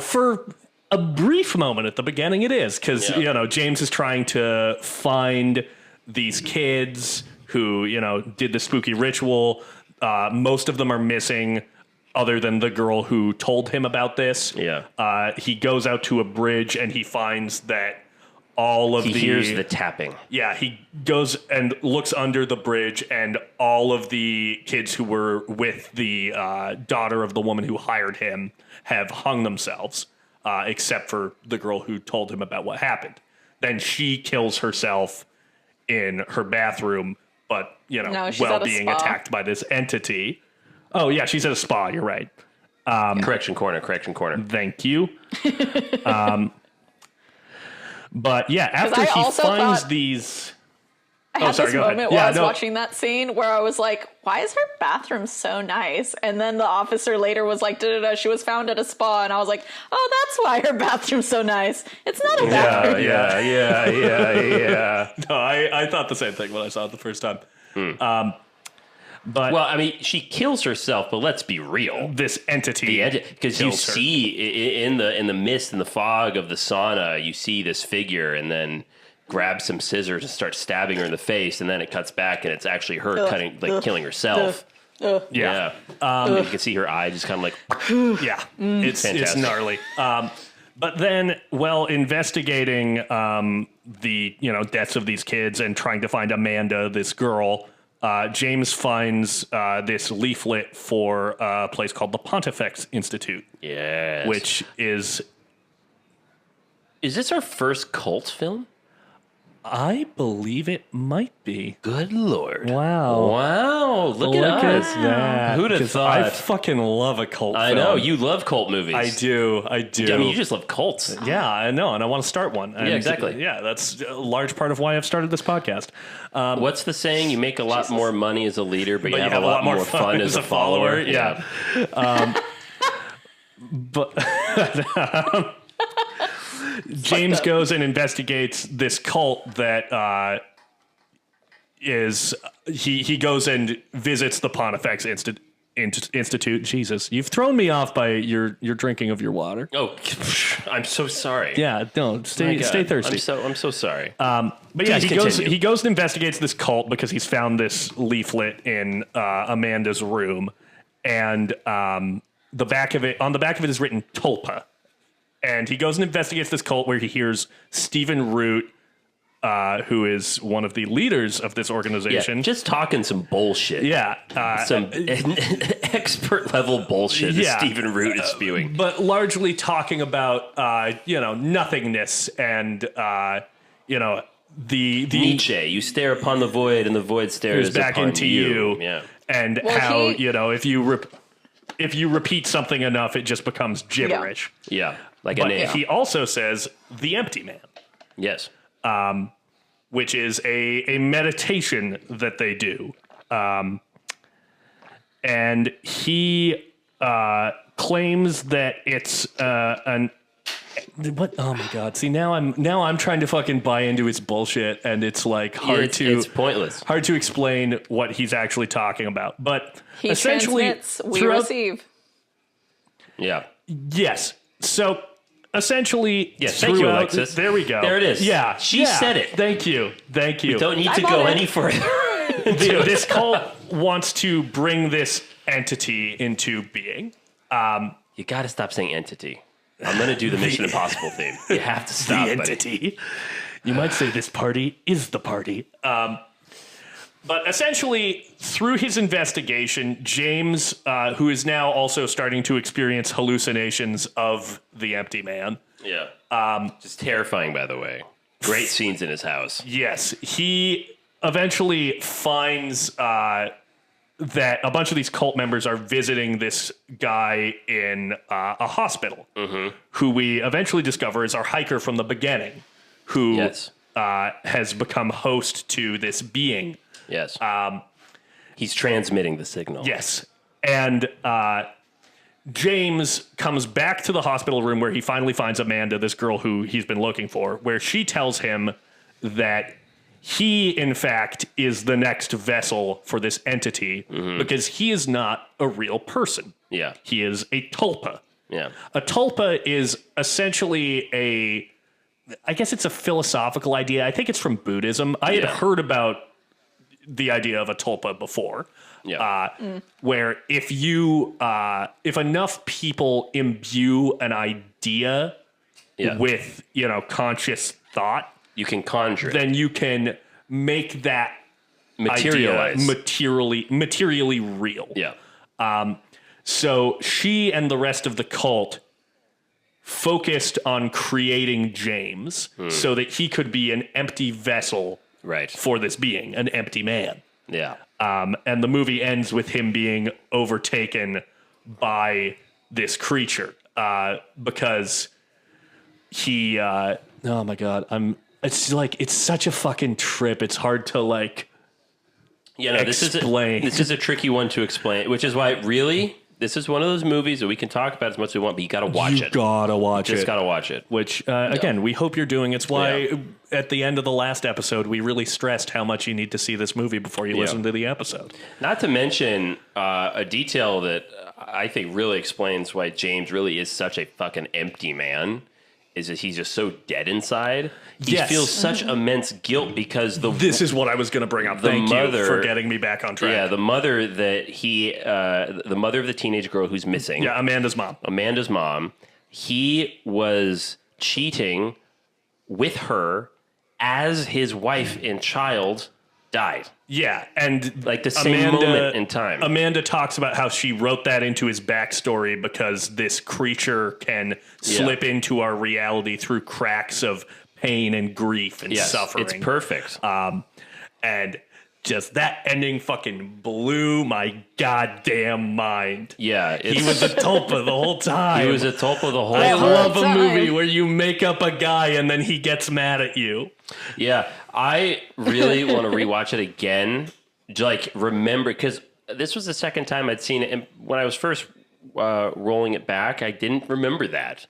for a brief moment at the beginning it is, because, James is trying to find these kids who, did the spooky ritual. Most of them are missing, other than the girl who told him about this. Yeah. He goes out to a bridge and he finds that he hears the tapping. Yeah, he goes and looks under the bridge, and all of the kids who were with the daughter of the woman who hired him have hung themselves, except for the girl who told him about what happened. Then she kills herself in her bathroom, but, while being attacked by this entity. Oh, yeah, she's at a spa. You're right. Correction corner. Thank you. But yeah, after he finds these... I had this moment while I was watching that scene where I was like, why is her bathroom so nice? And then the officer later was like, she was found at a spa. And I was like, oh, that's why her bathroom's so nice. It's not a bathroom. Yeah. No, I thought the same thing when I saw it the first time. But well, I mean, she kills herself, but let's be real. this entity, Because you kills her. see in the mist and the fog of the sauna, you see this figure, and then grabs some scissors and starts stabbing her in the face, and then it cuts back, and it's actually her killing herself. Yeah. You can see her eye just kind of like. Yeah, it's gnarly. But then, while investigating the deaths of these kids and trying to find Amanda, this girl, James finds this leaflet for a place called the Pontifex Institute. Yes. Which is this our first cult film? I believe it might be. Good Lord. Wow. Look at us. that. Who'd have thought? I fucking love a cult I film. know. You love cult movies. I do. I mean, you just love cults. Yeah, I know, and I want to start one. And exactly. Yeah, that's a large part of why I've started this podcast. What's the saying? You make a lot more money as a leader, but you have a lot more fun as a follower. Yeah. But James goes and investigates this cult that he goes and visits the Pontifex Institute. Jesus, you've thrown me off by your drinking of your water. Oh, I'm so sorry. Yeah, no, stay thirsty. I'm so sorry. But yeah, Please he goes and investigates this cult because he's found this leaflet in Amanda's room, and on the back of it is written Tulpa. And he goes and investigates this cult where he hears Stephen Root, who is one of the leaders of this organization. Yeah, just talking some bullshit. Yeah. Some expert level bullshit that Stephen Root is spewing. But largely talking about, nothingness and, the Nietzsche. You stare upon the void and the void stares back upon into you. Yeah. And how, if you repeat something enough, it just becomes gibberish. Yeah. Like But a name. he also says the Empty Man. Yes. Which is a meditation that they do. And he claims that it's what? Oh my God! See, now I'm trying to fucking buy into his bullshit, and it's like it's pointless. Hard to explain what he's actually talking about. But He essentially, transmits, we receive. Yeah. Yes. So essentially, yes. Thank you, Alexis. There we go. There it is. Yeah. She said it. Thank you. We don't need to go any further. This cult wants to bring this entity into being. You got to stop saying entity. I'm going to do the Mission Impossible theme. You have to stop, the entity. Buddy. You might say this party is the party. But essentially, through his investigation, James, who is now also starting to experience hallucinations of the Empty Man. Yeah. Just terrifying, by the way. Great scenes in his house. Yes. He eventually finds that a bunch of these cult members are visiting this guy in a hospital, who we eventually discover is our hiker from the beginning, who has become host to this being. Yes. He's transmitting the signal. Yes. And James comes back to the hospital room where he finally finds Amanda, this girl who he's been looking for, where she tells him that he, in fact, is the next vessel for this entity because he is not a real person. Yeah. He is a tulpa. Yeah. A tulpa is essentially I guess it's a philosophical idea. I think it's from Buddhism. I had heard about the idea of a tulpa before. Yeah. Where if enough people imbue an idea with, conscious thought, you can conjure it. Then you can make that materialize materially real. Yeah. So she and the rest of the cult focused on creating James so that he could be an empty vessel for this being, an empty man. Yeah. And the movie ends with him being overtaken by this creature because he oh my God, it's such a fucking trip. It's hard to explain. This is a tricky one to explain, which is why really This is one of those movies that we can talk about as much as we want, but you got to watch it. Gotta watch Just got to watch it. Which, again, we hope you're doing. It's why at the end of the last episode, we really stressed how much you need to see this movie before you listen to the episode. Not to mention a detail that I think really explains why James really is such a fucking empty man. Is that he's just so dead inside. He feels such immense guilt because This is what I was going to bring up. Thank you for getting me back on track. Yeah, the mother that the mother of the teenage girl who's missing. Yeah, Amanda's mom. He was cheating with her as his wife and child died. Yeah, and like the same moment in time. Amanda talks about how she wrote that into his backstory because this creature can slip into our reality through cracks of pain and grief and suffering. It's perfect. And just that ending fucking blew my goddamn mind. Yeah. He was a tulpa the whole time. He was a tulpa the whole time. I love a movie where you make up a guy and then he gets mad at you. Yeah, I really want to rewatch it again. Like, remember, because this was the second time I'd seen it. And when I was first rolling it back, I didn't remember that.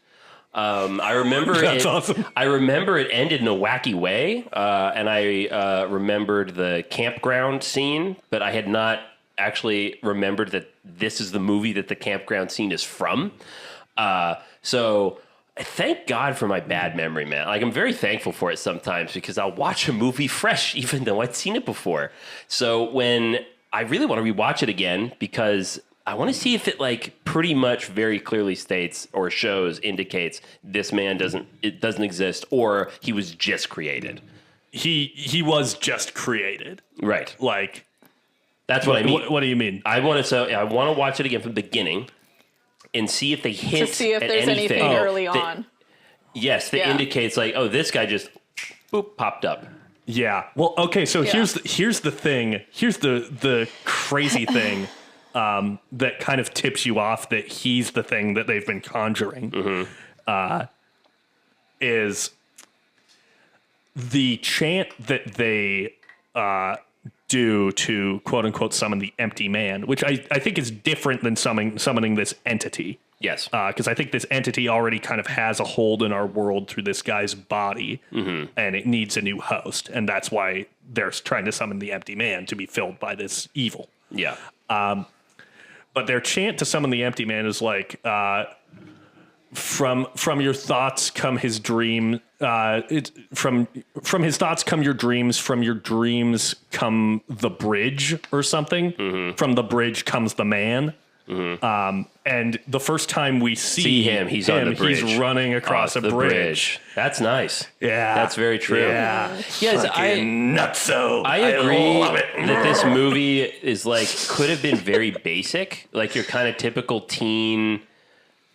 I remember That's awesome. I remember it ended in a wacky way, and I remembered the campground scene, but I had not actually remembered that this is the movie that the campground scene is from. So thank God for my bad memory, man. Like, I'm very thankful for it sometimes because I'll watch a movie fresh even though I'd seen it before. So when I really want to rewatch it again because I want to see if it like pretty much very clearly states or indicates this man doesn't exist or he was just created. He was just created. Right. Like, that's what I mean. What do you mean? I want to watch it again from the beginning and see if they hint to see if at there's anything early on. Yes, that indicates like, oh, this guy just popped up. Yeah. Well, okay. So here's the thing. Here's the crazy thing that kind of tips you off that he's the thing that they've been conjuring. Is the chant that they do to quote unquote summon the empty man, which I think is different than summoning this entity. Yes. Because I think this entity already kind of has a hold in our world through this guy's body, and it needs a new host. And that's why they're trying to summon the empty man to be filled by this evil. Yeah. But their chant to summon the empty man is like, from your thoughts come his dream. From his thoughts come your dreams. From your dreams come the bridge or something. From the bridge comes the man. And the first time we see him, he's on the bridge. He's running across a bridge. That's nice. Yeah, that's very true. Yeah, yes, nutso. I agree that this movie is like could have been very basic, like your kind of typical teen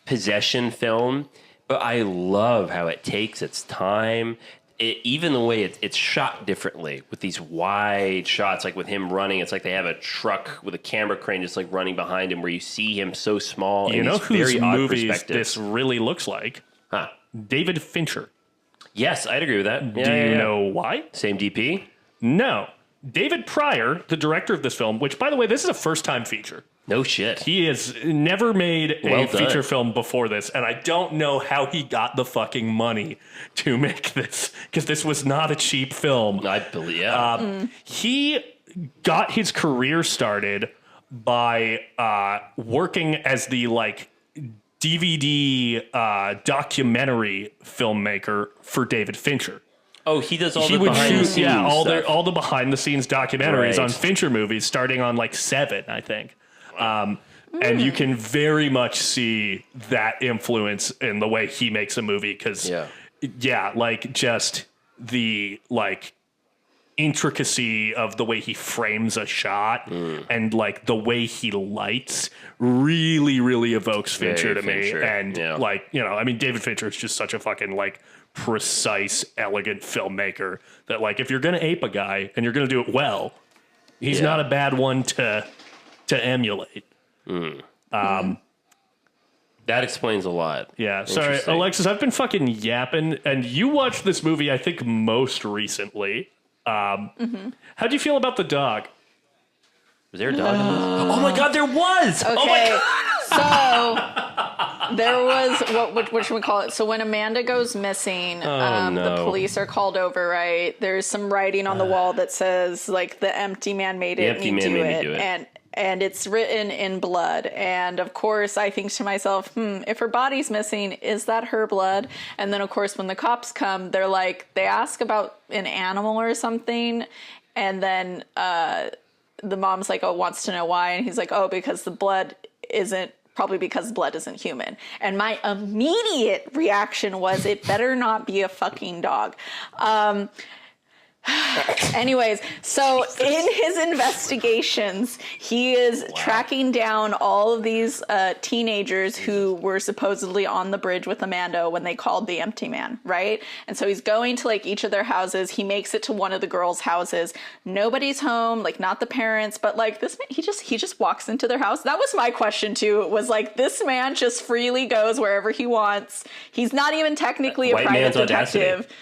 possession film. But I love how it takes its time. Even the way it's shot differently with these wide shots, like with him running, it's like they have a truck with a camera crane just like running behind him where you see him so small. You know whose movies this really looks like? Huh. David Fincher. Yes, I'd agree with that. Do you know why? Same DP? No. David Pryor, the director of this film, which, by the way, this is a first-time feature. No shit. He has never made a feature film before this, and I don't know how he got the fucking money to make this, because this was not a cheap film. I believe, yeah. He got his career started by working as the, like, DVD documentary filmmaker for David Fincher. Oh, he does all the behind the scenes stuff. all the behind the scenes documentaries on Fincher movies, starting on like 7, I think. And you can very much see that influence in the way he makes a movie because, like just the like intricacy of the way he frames a shot and like the way he lights really, really evokes Fincher to me. And like, you know, I mean, David Fincher is just such a fucking like precise, elegant filmmaker that like if you're gonna ape a guy and you're gonna do it well, he's not a bad one to emulate. That explains a lot. Yeah, sorry, Alexis, I've been fucking yapping, and you watched this movie I think most recently. How'd you feel about the dog? Was there a dog in this? Oh my god, there was! Okay. Oh my god! So there was what should we call it? So when Amanda goes missing, the police are called over, right? There's some writing on the wall that says like the empty man made me do it. And it's written in blood. And of course I think to myself, if her body's missing, is that her blood? And then of course when the cops come, they're like, they ask about an animal or something. And then the mom's like, oh, wants to know why. And he's like, oh, because blood isn't human. And my immediate reaction was, it better not be a fucking dog. Anyways, so in his investigations, he is tracking down all of these teenagers who were supposedly on the bridge with Amanda when they called the empty man, right? And so he's going to like each of their houses. He makes it to one of the girls' houses. Nobody's home, like not the parents, but like this man, he just walks into their house. That was my question too. It was like, this man just freely goes wherever he wants. He's not even technically a private detective. Audacity.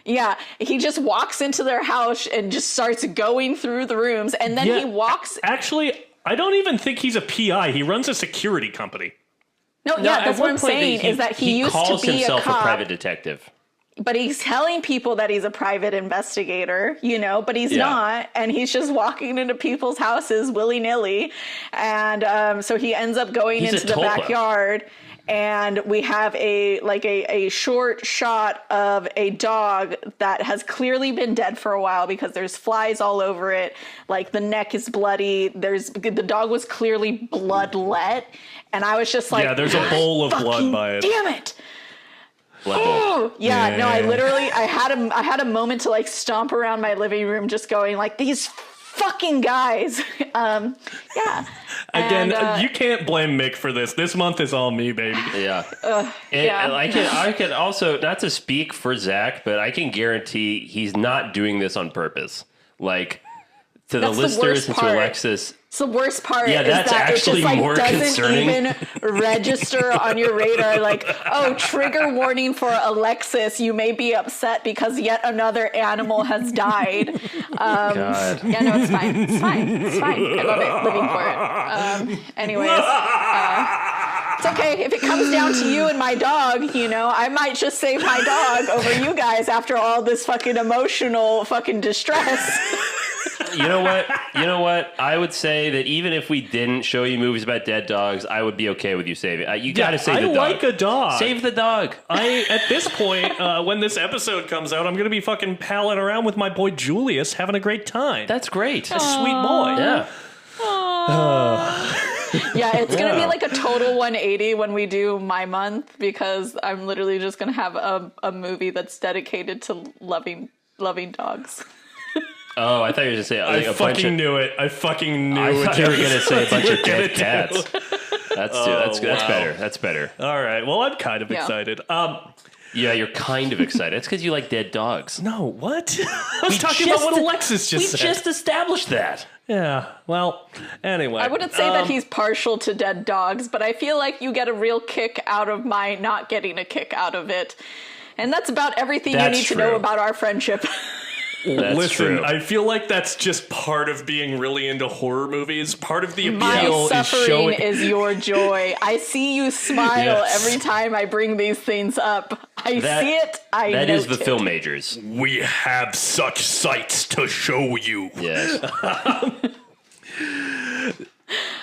Yeah, he just walks into their house and just starts going through the rooms, and then he walks... Actually, I don't even think he's a PI. He runs a security company. No, that's what I'm saying, is that he used to be a cop. He calls himself a private detective. But he's telling people that he's a private investigator, but he's not. And he's just walking into people's houses willy-nilly. And so he ends up going into the backyard. And we have a short shot of a dog that has clearly been dead for a while because there's flies all over it. Like the neck is bloody. The dog was clearly bloodlet. And I was just like, yeah, there's a bowl of blood by it. Damn it. Oh, yeah, no, I had a moment to like stomp around my living room just going like, these fucking guys. Again, you can't blame Mick for this. This month is all me, baby. Yeah. I can also, not to speak for Zach, but I can guarantee he's not doing this on purpose. Like, to the listeners and to Alexis. It's the worst part. Yeah, that's actually more concerning. It just doesn't even register on your radar. Like, oh, trigger warning for Alexis. You may be upset because yet another animal has died. God. Yeah, no, it's fine. It's fine. I love it. Living for it. Anyways, it's okay. If it comes down to you and my dog, I might just save my dog over you guys after all this fucking emotional fucking distress. You know what? I would say that even if we didn't show you movies about dead dogs, I would be okay with you saving it. You got to save the dog. I like a dog. Save the dog. At this point, when this episode comes out, I'm going to be fucking palling around with my boy Julius, having a great time. That's great. A sweet boy. Yeah. Yeah, it's going to be like a total 180 when we do my month, because I'm literally just going to have a movie that's dedicated to loving dogs. Oh, I thought you were going to say I fucking knew it. I fucking knew it. I thought you were going to say a bunch of dead cats. That's better. That's better. All right. Well, I'm kind of excited. Yeah, you're kind of excited. It's because you like dead dogs. No, what? I was talking about what Alexis just said. We just established that. Yeah. Well, anyway. I wouldn't say that he's partial to dead dogs, but I feel like you get a real kick out of my not getting a kick out of it. And that's about everything you need to know about our friendship. Listen, true. I feel like that's just part of being really into horror movies. Part of the appeal My suffering is your joy. I see you smile every time I bring these things up. I see it. That is the film majors. We have such sights to show you. Yes.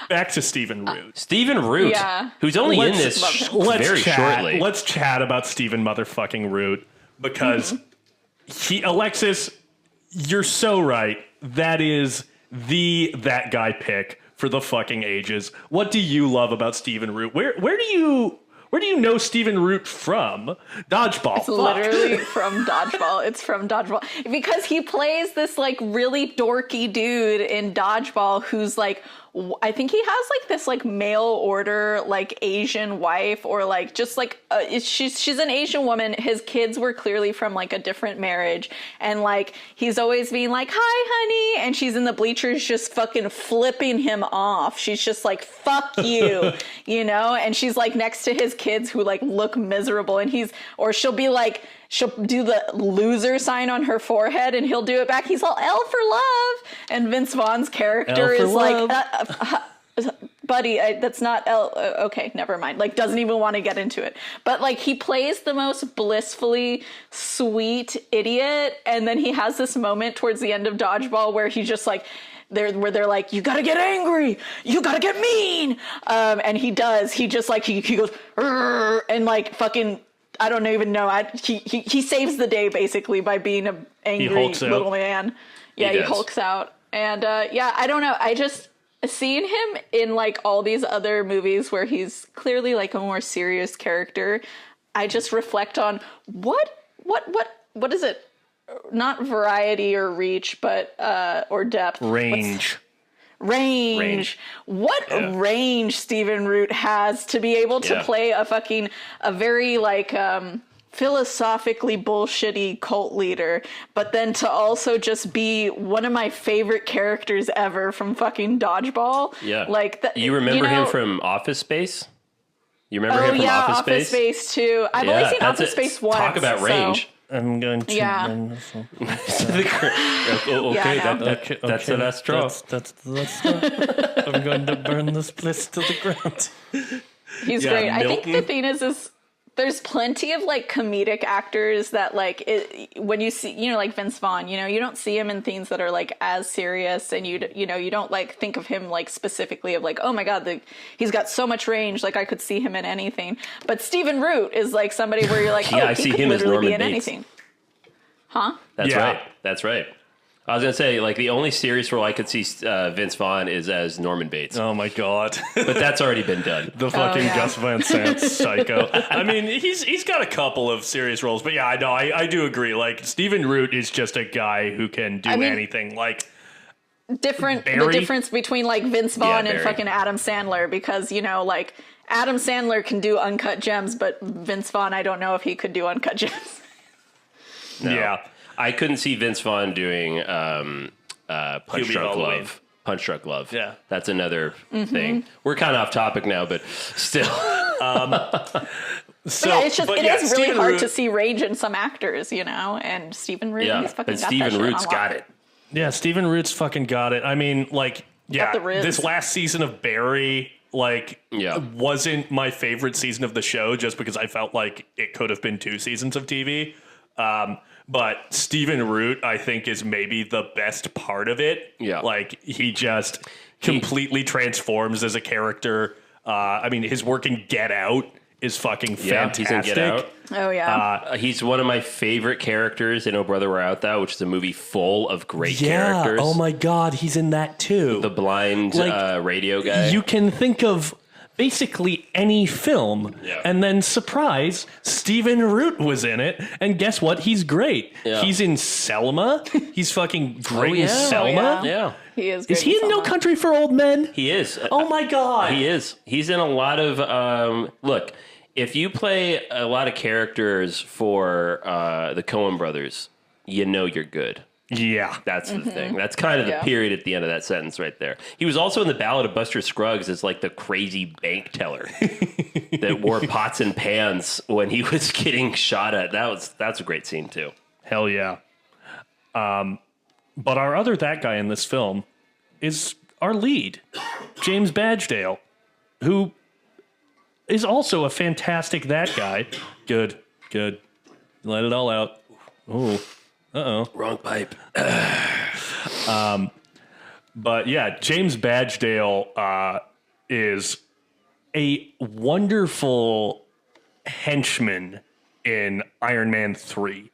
Back to Stephen Root. Stephen Root, who's only in this very shortly. Let's chat about Stephen motherfucking Root, because Alexis, you're so right. That is that guy pick for the fucking ages. What do you love about Stephen Root? Where do you know Stephen Root from? Dodgeball. It's literally from Dodgeball. It's from Dodgeball. Because he plays this like really dorky dude in Dodgeball who's like, I think he has like this like mail order like Asian wife, or like just like she's an Asian woman. His kids were clearly from like a different marriage, and like he's always being like, "Hi, honey," and she's in the bleachers just fucking flipping him off. She's just like, "Fuck you," and she's like next to his kids who like look miserable, and she'll be like, she'll do the loser sign on her forehead and he'll do it back. He's all L for love. And Vince Vaughn's character is like, buddy, that's not okay, never mind. Like, doesn't even want to get into it. But like, he plays the most blissfully sweet idiot, and then he has this moment towards the end of Dodgeball where he's just like, they're like, you gotta get angry, you gotta get mean, and he does. He just like he goes and like fucking, I don't even know. He saves the day basically by being an angry little man. Yeah, he hulks out, and yeah, I don't know. I just seeing him in like all these other movies where he's clearly like a more serious character. I just reflect on what is it? Not variety or reach, but or depth. Range. Range. What range Stephen Root has to be able to play a very like philosophically bullshitty cult leader, but then to also just be one of my favorite characters ever from fucking Dodgeball. Yeah. Like you remember him from Office Space? You remember him from Office Space too. I've only seen Office Space once. Talk about range. I'm going to. Yeah. That's the last straw. That's the last straw. I'm going to burn this place to the ground. He's great. I think the thing is there's plenty of like comedic actors that like when you see, you know, like Vince Vaughn, you know, you don't see him in things that are like as serious, and you don't like think of him like specifically of like, oh my god, he's got so much range, like I could see him in anything. But Stephen Root is like somebody where you're like, yeah, oh, I he see could him as literally Norman be in Bates. anything. Huh? That's right. I was gonna say, like, the only serious role I could see Vince Vaughn is as Norman Bates. Oh my god! But that's already been done. The fucking Gus Van Sant psycho. I mean, he's got a couple of serious roles, but yeah, I do agree. Like, Stephen Root is just a guy who can do anything. Like, the difference between like Vince Vaughn and fucking Adam Sandler, because you know, like Adam Sandler can do Uncut Gems, but Vince Vaughn, I don't know if he could do Uncut Gems. No. Yeah. I couldn't see Vince Vaughn doing Punch Drunk Love. Punch Drunk Love. Yeah. That's another thing. We're kind of off topic now, but still. It is really hard to see range in some actors, you know, and Stephen Root, he's fucking got Stephen that shit Root's on got lock. it. Yeah, Stephen Root's fucking got it. I mean, like, Got the riz. this last season of Barry, like, wasn't my favorite season of the show just because I felt like it could have been 2 seasons of TV. But Stephen Root, I think, is maybe the best part of it. Yeah. Like, he just completely transforms as a character. I mean, his work in Get Out is fucking fantastic. He's in Get Out. Oh, yeah. He's one of my favorite characters in Oh Brother Where Art Thou, which is a movie full of great characters. Oh, my God. He's in that, too. The blind radio guy. You can think of basically any film, and then surprise, Stephen Root was in it, and guess what? He's great. Yeah. He's in Selma. He's fucking great in Selma. Yeah. He is great. Is he in No Country for Old Men? He is. Oh my God. He is. He's in a lot of look, if you play a lot of characters for the Coen brothers, you know you're good. Yeah. That's the thing. That's kind of the period at the end of that sentence right there. He was also in the Ballad of Buster Scruggs as like the crazy bank teller that wore pots and pans when he was getting shot at. That's a great scene too. Hell yeah. But our other that guy in this film is our lead, James Badgedale, who is also a fantastic that guy. Good. Let it all out. Ooh. Uh-oh. Wrong pipe. But yeah, James Badgedale is a wonderful henchman in Iron Man 3.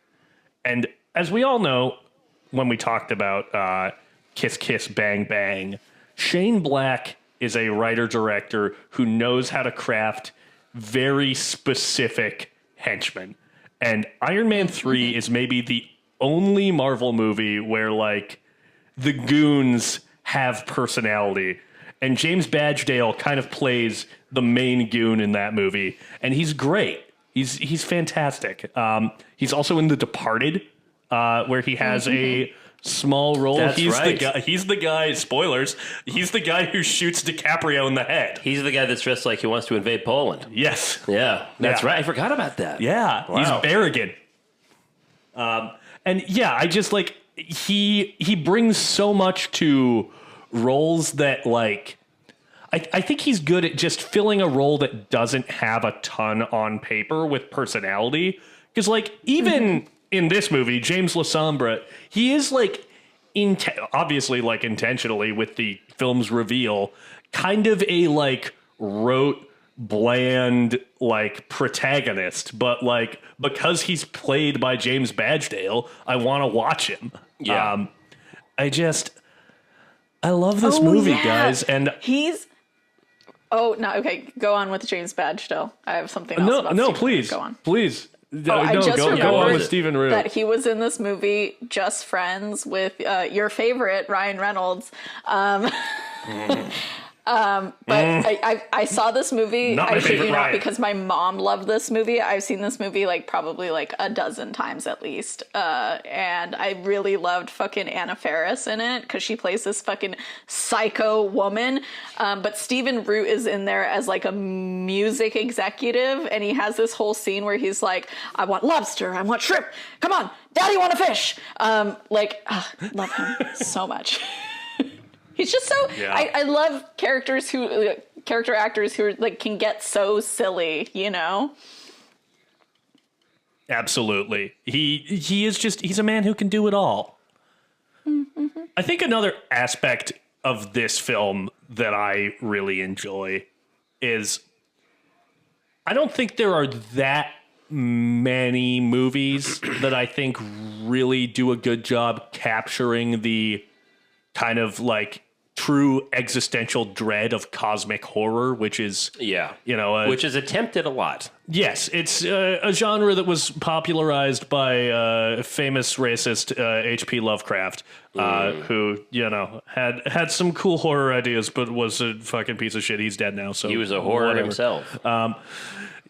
And as we all know, when we talked about Kiss Kiss Bang Bang, Shane Black is a writer-director who knows how to craft very specific henchmen. And Iron Man 3 is maybe the only Marvel movie where, like, the goons have personality. And James Badgedale kind of plays the main goon in that movie. And he's great. He's fantastic. He's also in The Departed, where he has a small role. That's right. He's the guy, spoilers, he's the guy who shoots DiCaprio in the head. He's the guy that's dressed like he wants to invade Poland. Yes. Yeah, that's right. I forgot about that. Yeah, Wow. He's Berrigan. And yeah, I just like he brings so much to roles that, like, I think he's good at just filling a role that doesn't have a ton on paper with personality. Because, like, even in this movie, James Lasombra, he is, like, obviously, like, intentionally with the film's reveal, kind of a, like, rote, bland, like, protagonist. But, like, because he's played by James Badgedale, I want to watch him. Yeah. I love this movie, guys. And he's... Oh, no, okay. Go on with James Badgedale. I have something else about Stephen please. Root. Go on. Please. I just go on with remembered Stephen Root. that he was in this movie just friends with your favorite, Ryan Reynolds. But I saw this movie, Not my I shit favorite you not, Ryan. because my mom loved this movie. I've seen this movie like probably like a dozen times at least. And I really loved fucking Anna Faris in it because she plays this fucking psycho woman. But Stephen Root is in there as like a music executive, and he has this whole scene where he's like, I want lobster, I want shrimp, come on, daddy want a fish. Love him so much. He's just so. Yeah. I love character actors who are, like, can get so silly, you know. Absolutely, he is just he's a man who can do it all. Mm-hmm. I think another aspect of this film that I really enjoy is I don't think there are that many movies that I think really do a good job capturing the kind of like true existential dread of cosmic horror, which is, which is attempted a lot. Yes, it's a genre that was popularized by famous racist H.P. Lovecraft, who, had some cool horror ideas, but was a fucking piece of shit. He's dead now, so he was a horror himself.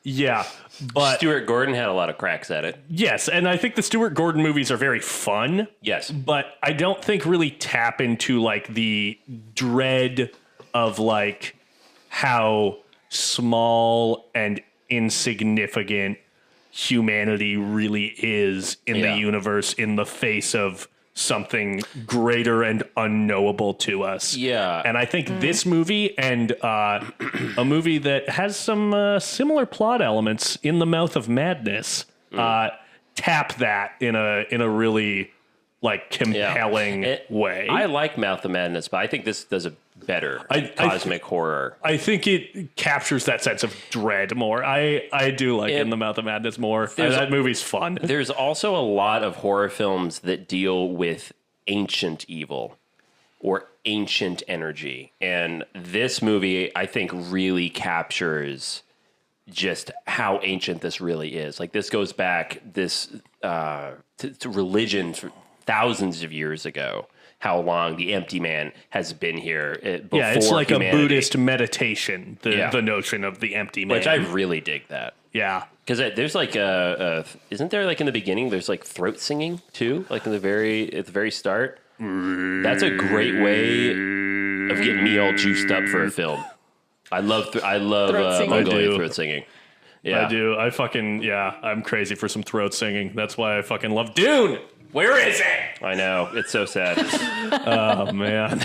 Yeah, but Stuart Gordon had a lot of cracks at it. Yes, and I think the Stuart Gordon movies are very fun. Yes. But I don't think really tap into like the dread of like how small and insignificant humanity really is in the universe in the face of something greater and unknowable to us. Yeah. And I think this movie and a movie that has some similar plot elements, In the Mouth of Madness, tap that in a really like compelling way. I like Mouth of Madness, but I think this does a better cosmic horror. I think it captures that sense of dread more. I do like In the Mouth of Madness more. That movie's fun. There's also a lot of horror films that deal with ancient evil or ancient energy. And this movie, I think, really captures just how ancient this really is. Like, this goes back to religion for thousands of years ago. How long the Empty Man has been here before it's like humanity. a Buddhist meditation, the notion of the Empty Man. Which I really dig that. Yeah. Because there's like isn't there like in the beginning, there's like throat singing too? Like at the very start? That's a great way of getting me all juiced up for a film. I love Mongolian throat singing. Yeah. I do. I'm crazy for some throat singing. That's why I fucking love Dune. Where is it? I know. It's so sad. Oh, man.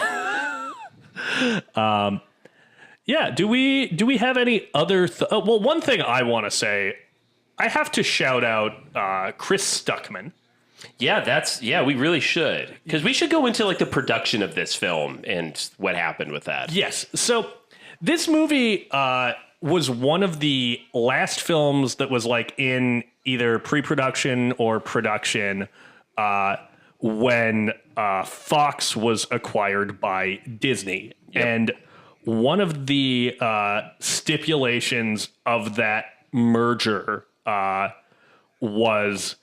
Do we have any other... well, one thing I want to say, I have to shout out Chris Stuckman. Yeah, we really should. Because we should go into like the production of this film and what happened with that. Yes. So this movie was one of the last films that was like in either pre-production or production when Fox was acquired by Disney. Yep. And one of the stipulations of that merger was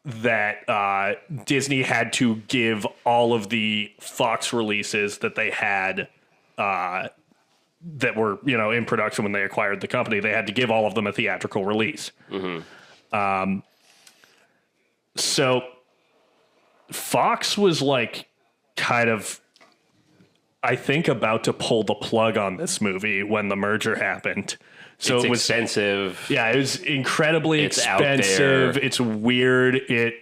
that Disney had to give all of the Fox releases that they had that were, in production when they acquired the company, they had to give all of them a theatrical release. Mm-hmm. So Fox was like kind of, I think, about to pull the plug on this movie when the merger happened. So it was expensive. Yeah, it was incredibly expensive. Out there. It's weird. It,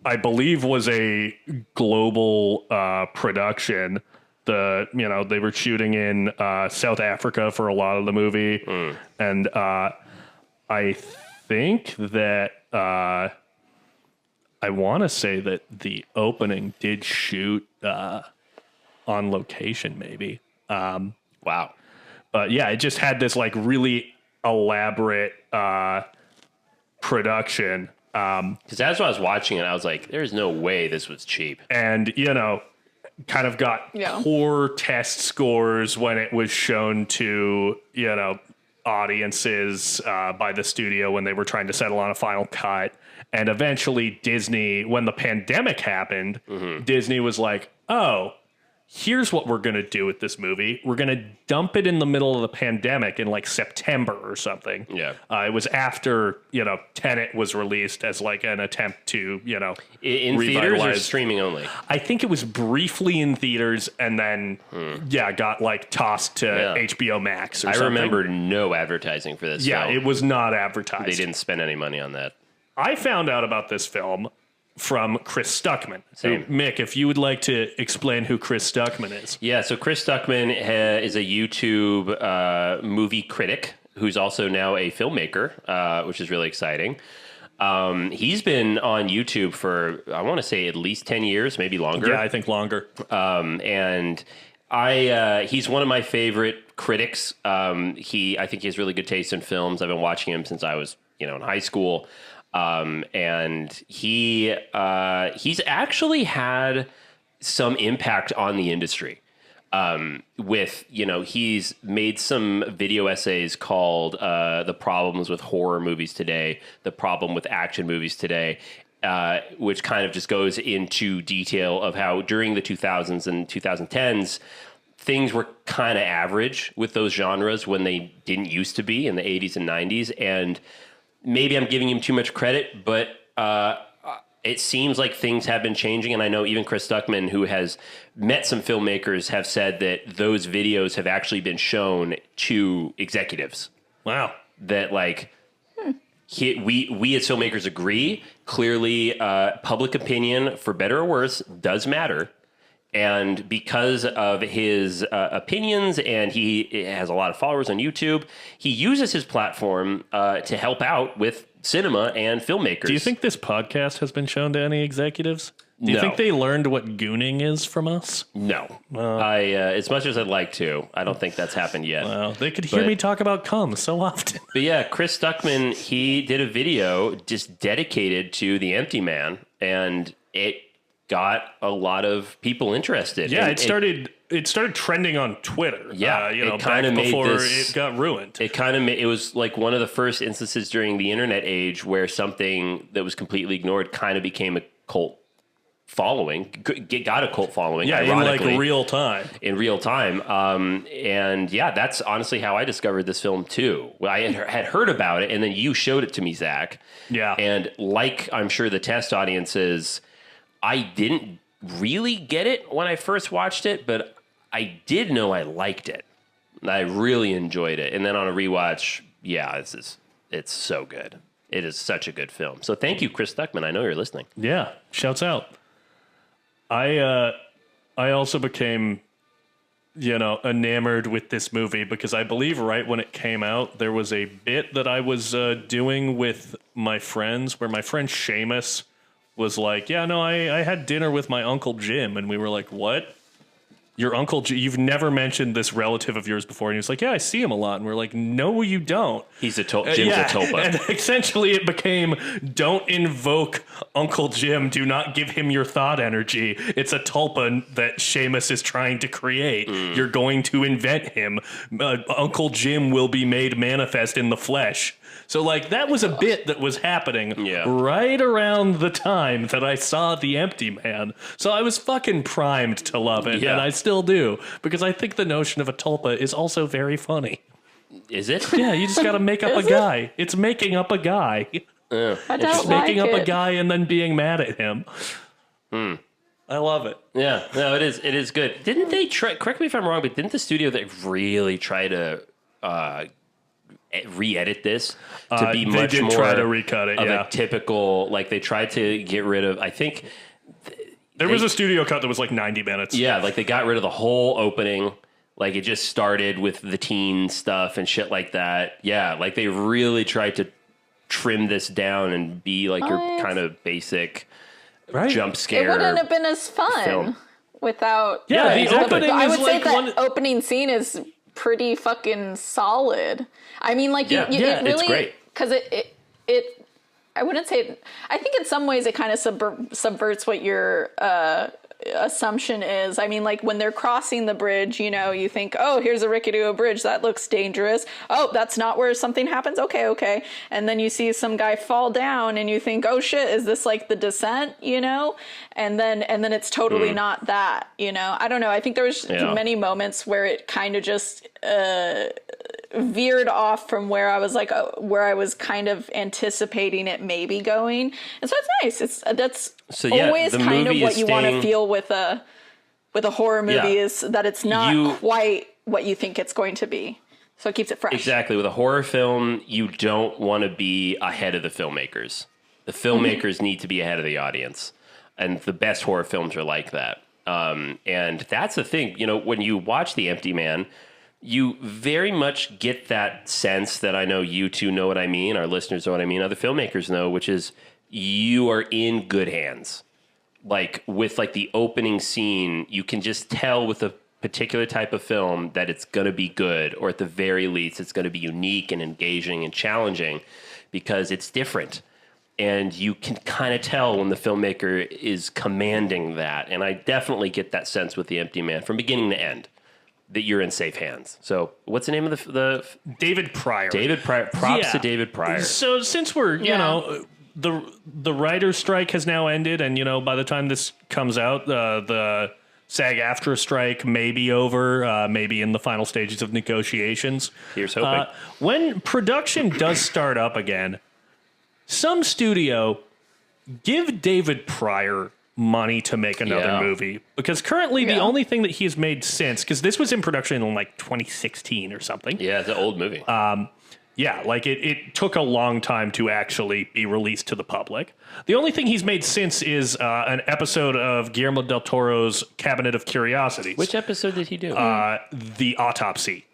I believe was a global production. they were shooting in South Africa for a lot of the movie. And I think that I want to say that the opening did shoot on location, maybe. Wow. But yeah, it just had this like really elaborate production. Because as I was watching it, I was like, there's no way this was cheap. And, kind of got poor test scores when it was shown to, audiences by the studio when they were trying to settle on a final cut. And eventually Disney, when the pandemic happened, Disney was like, oh, here's what we're going to do with this movie. We're going to dump it in the middle of the pandemic in like September or something. Yeah. It was after, Tenet was released as like an attempt to, in theaters or streaming only? I think it was briefly in theaters and then, got like tossed to HBO Max or something. I remember no advertising for this film. It was not advertised. They didn't spend any money on that. I found out about this film from Chris Stuckman. Same. Mick, if you would like to explain who Chris Stuckman is. Yeah, so Chris Stuckman is a YouTube movie critic who's also now a filmmaker, which is really exciting. He's been on YouTube for, I want to say, at least 10 years, maybe longer. Yeah, I think longer. And he's one of my favorite critics. I think he has really good taste in films. I've been watching him since I was, in high school. And he's actually had some impact on the industry. He's made some video essays called The Problems with Horror Movies Today, The Problem with Action Movies Today, which kind of just goes into detail of how during the 2000s and 2010s, things were kind of average with those genres when they didn't used to be in the 80s and 90s. And maybe I'm giving him too much credit, but it seems like things have been changing. And I know even Chris Stuckman, who has met some filmmakers, have said that those videos have actually been shown to executives. Wow. That we as filmmakers agree. Clearly, public opinion, for better or worse, does matter. And because of his opinions, and he has a lot of followers on YouTube, he uses his platform to help out with cinema and filmmakers. Do you think this podcast has been shown to any executives? Do you think they learned what gooning is from us? No. As much as I'd like to, I don't think that's happened yet. Well, they could hear me talk about cum so often. But yeah, Chris Stuckman, he did a video just dedicated to the Empty Man, and it got a lot of people interested. Yeah, it started trending on Twitter. Yeah, it kind of before it got ruined. It was like one of the first instances during the internet age where something that was completely ignored kind of became a cult following. Got a cult following. Yeah, ironically, in real time. In real time, and yeah, that's honestly how I discovered this film too. I had heard about it, and then you showed it to me, Zach. Yeah, and like I'm sure the test audiences, I didn't really get it when I first watched it, but I did know I liked it. I really enjoyed it. And then on a rewatch, yeah, it's so good. It is such a good film. So thank you, Chris Stuckman. I know you're listening. Yeah, shouts out. I also became, enamored with this movie because I believe right when it came out, there was a bit that I was doing with my friends where my friend Seamus was like, yeah, no, I had dinner with my Uncle Jim. And we were like, what? Your Uncle Jim? You've never mentioned this relative of yours before. And he was like, yeah, I see him a lot. And we're like, no, you don't. Jim's a tulpa. And essentially it became, don't invoke Uncle Jim. Do not give him your thought energy. It's a tulpa that Seamus is trying to create. You're going to invent him. Uncle Jim will be made manifest in the flesh. So, that was a bit that was happening right around the time that I saw The Empty Man. So I was fucking primed to love it, and I still do, because I think the notion of a tulpa is also very funny. Is it? Yeah, you just got to make up a guy. It's making up a guy. It's making up a guy and then being mad at him. I love it. Yeah, no, it is good. Didn't they try, correct me if I'm wrong, but didn't the studio really try to re-edit this to be much more try to recut it, of a typical, they tried to get rid of, I think There was a studio cut that was like 90 minutes. Yeah, like they got rid of the whole opening. Like it just started with the teen stuff and shit like that. Yeah, like they really tried to trim this down and be like your kind of basic jump scare. It wouldn't have been as fun film. without. Yeah, the opening I is would say like that opening scene is pretty fucking solid. I mean, like it really, it's great because it. I wouldn't say. I think in some ways it kind of subverts what your assumption is. I mean, like when they're crossing the bridge, you know, you think, oh, here's a rickety bridge. That looks dangerous. Oh, that's not where something happens. Okay. And then you see some guy fall down and you think, oh shit, is this like The Descent, you know? And then it's totally not that, you know? I don't know. I think there was many moments where it kind of just, veered off from where I was like, where I was kind of anticipating it maybe going. And so it's nice. That's always kind of what you want to feel with a horror movie is that it's not quite what you think it's going to be. So it keeps it fresh. Exactly. With a horror film, you don't want to be ahead of the filmmakers. The filmmakers need to be ahead of the audience. And the best horror films are like that. And that's the thing, you know, when you watch The Empty Man, you very much get that sense that I know you two know what I mean, our listeners know what I mean, other filmmakers know, which is you are in good hands. Like with like the opening scene, you can just tell with a particular type of film that it's going to be good, or at the very least, it's going to be unique and engaging and challenging because it's different. And you can kind of tell when the filmmaker is commanding that. And I definitely get that sense with The Empty Man from beginning to end. That you're in safe hands. So, what's the name of the David Pryor. David Pryor. Props to David Pryor. So, since we're you know the writer's strike has now ended, and you know by the time this comes out, the SAG-AFTRA strike may be over, maybe in the final stages of negotiations. Here's hoping. When production does start up again, some studio give David Pryor money to make another movie, because currently the only thing that he's made since, because this was in production in like 2016 or something. Yeah, it's an old movie. Like it took a long time to actually be released to the public. The only thing he's made since is an episode of Guillermo del Toro's Cabinet of Curiosities. Which episode did he do? The Autopsy.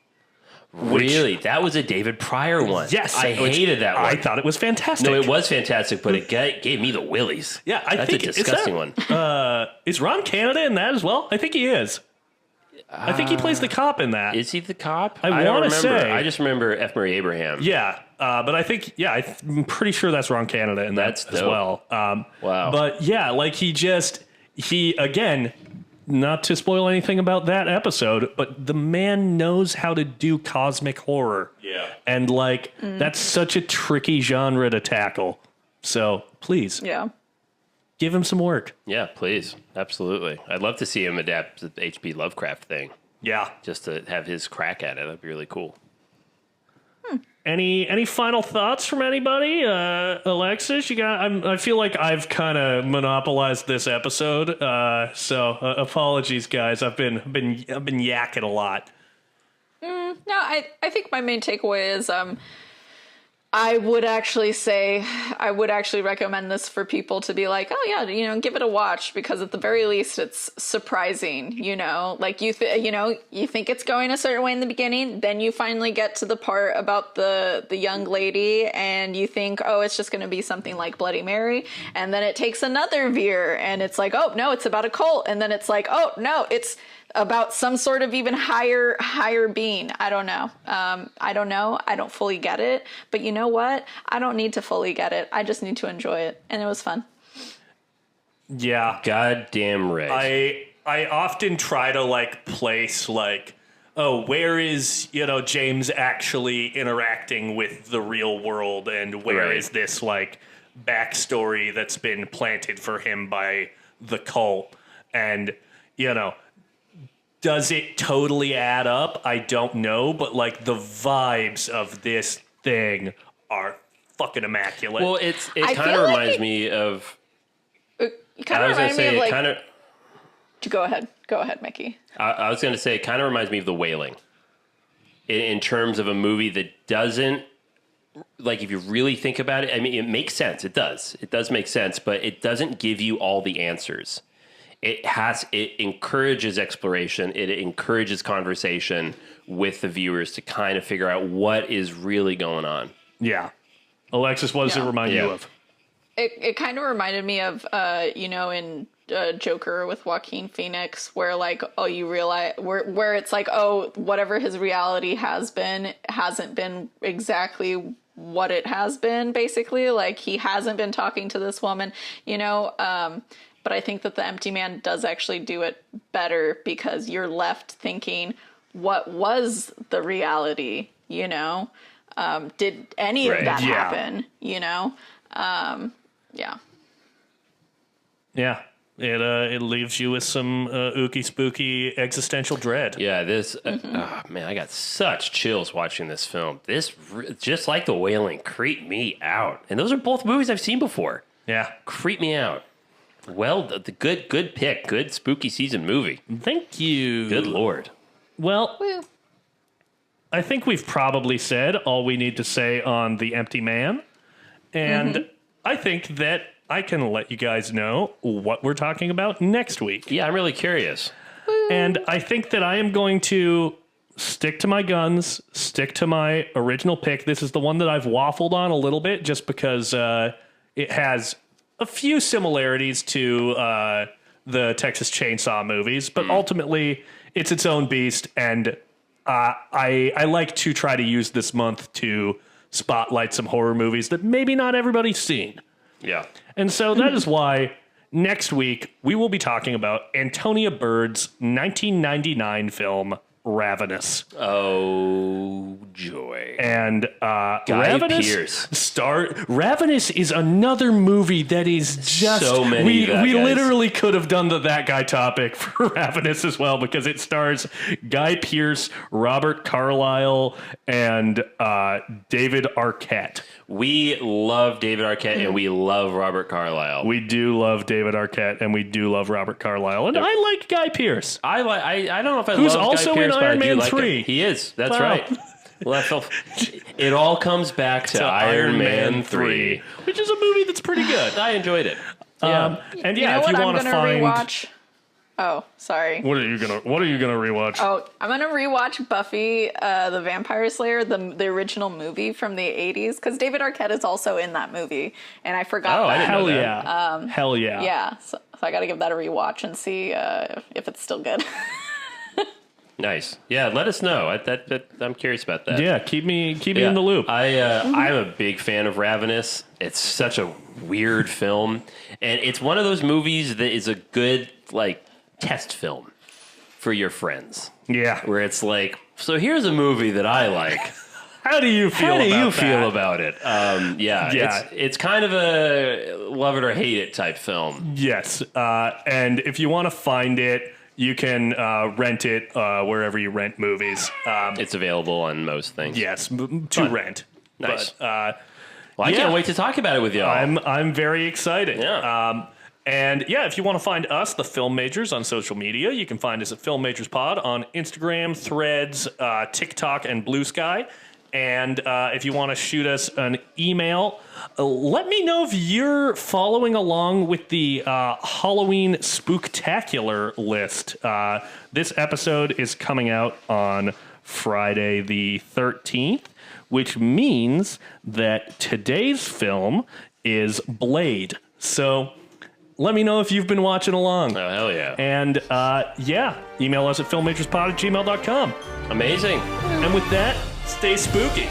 Really? That was a David Pryor one. Yes. I hated that one. I thought it was fantastic. No, it was fantastic, but it gave me the willies. Yeah, That's a disgusting one. Is Ron Canada in that as well? I think he is. I think he plays the cop in that. Is he the cop? I want to say. I just remember F. Murray Abraham. Yeah, but I think, I'm pretty sure that's Ron Canada in that as well. Wow. But yeah, like he again, not to spoil anything about that episode, but the man knows how to do cosmic horror. Yeah. And like, that's such a tricky genre to tackle. So please. Yeah. Give him some work. Yeah, please. Absolutely. I'd love to see him adapt the H.P. Lovecraft thing. Yeah. Just to have his crack at it. That'd be really cool. Any final thoughts from anybody? Alexis, you got? I feel like I've kind of monopolized this episode, so apologies, guys. I've been yakking a lot. No, I think my main takeaway is I would actually recommend this for people to be like, oh yeah, give it a watch, because at the very least it's surprising, like you think it's going a certain way in the beginning, then you finally get to the part about the young lady and you think, oh, it's just going to be something like Bloody Mary, and then it takes another veer and it's like, oh no, it's about a cult, and then it's like, oh no, it's about some sort of even higher being. I don't know. I don't fully get it. But you know what? I don't need to fully get it. I just need to enjoy it. And it was fun. Yeah. Goddamn right. I often try to place where is, James actually interacting with the real world, and where is this backstory that's been planted for him by the cult? And, does it totally add up? I don't know, but the vibes of this thing are fucking immaculate. Well, it kind of reminds me of. It kind of reminds me of Go ahead, Mickey. I was going to say it kind of reminds me of The Wailing. In terms of a movie that doesn't, if you really think about it, I mean, it makes sense. It does. It does make sense, but it doesn't give you all the answers. it encourages exploration. It encourages conversation with the viewers to kind of figure out what is really going on. Yeah. Alexis, what does it remind you of? It kind of reminded me of, in Joker with Joaquin Phoenix, where like, oh, you realize where it's like, oh, whatever his reality has been hasn't been exactly what it has been, basically. Like, he hasn't been talking to this woman, but I think that the Empty Man does actually do it better, because you're left thinking, what was the reality? Did any of that happen? Yeah. Yeah. It leaves you with some ooky spooky existential dread. Yeah, this man, I got such chills watching this film. This just like The Wailing creeped me out, and those are both movies I've seen before. Yeah, creep me out. Well, the good pick, good spooky season movie. Thank you. Good Lord. Well, Woo. I think we've probably said all we need to say on The Empty Man, and I think that I can let you guys know what we're talking about next week. Yeah, I'm really curious. And I think that I am going to stick to my guns, stick to my original pick. This is the one that I've waffled on a little bit, just because it has a few similarities to the Texas Chainsaw movies, but ultimately it's its own beast. And I like to try to use this month to spotlight some horror movies that maybe not everybody's seen. Yeah. And so that is why next week we will be talking about Antonia Bird's 1999 film Ravenous. Oh, joy. And Guy Pearce. Ravenous is another movie that is just so many we literally could have done that guy topic for Ravenous as well, because it stars Guy Pearce, Robert Carlyle, and David Arquette. We love David Arquette and we love Robert Carlyle. We do love David Arquette and we do love Robert Carlyle, and I like Guy Pearce. I don't know if I Who's love also Guy Pearce, in but I Iron do Man like 3. him. He is. That's Wow. right. Well, it all comes back to Iron Man 3, which is a movie that's pretty good. I enjoyed it. Yeah. And You know if what you I'm want to gonna find, rewatch? Oh, sorry. what are you gonna rewatch? Oh, I'm gonna rewatch Buffy the Vampire Slayer, the original movie from the 80s, because David Arquette is also in that movie, and I forgot. Oh, I that. didn't know Hell that. yeah! Hell yeah! Yeah, so I got to give that a rewatch and see if it's still good. Nice. Yeah, let us know. I'm curious about that. Yeah, keep me in the loop. I'm a big fan of Ravenous. It's such a weird film, and it's one of those movies that is a good test film for your friends. Yeah. Where it's like, so here's a movie that I like. How do you feel? About it? Yeah. It's kind of a love it or hate it type film. Yes. And if you want to find it, you can rent it wherever you rent movies. It's available on most things. Yes, to rent. Nice. But, I can't wait to talk about it with y'all. I'm very excited. Yeah. And yeah, if you want to find us, the Film Majors, on social media, you can find us at Film Majors Pod on Instagram, Threads, TikTok, and Blue Sky. And if you want to shoot us an email, let me know if you're following along with the Halloween Spooktacular list. This episode is coming out on Friday the 13th, which means that today's film is Blade. So let me know if you've been watching along. Oh, hell yeah. And email us at filmmakerspod@gmail.com. Amazing. And with that, stay spooky.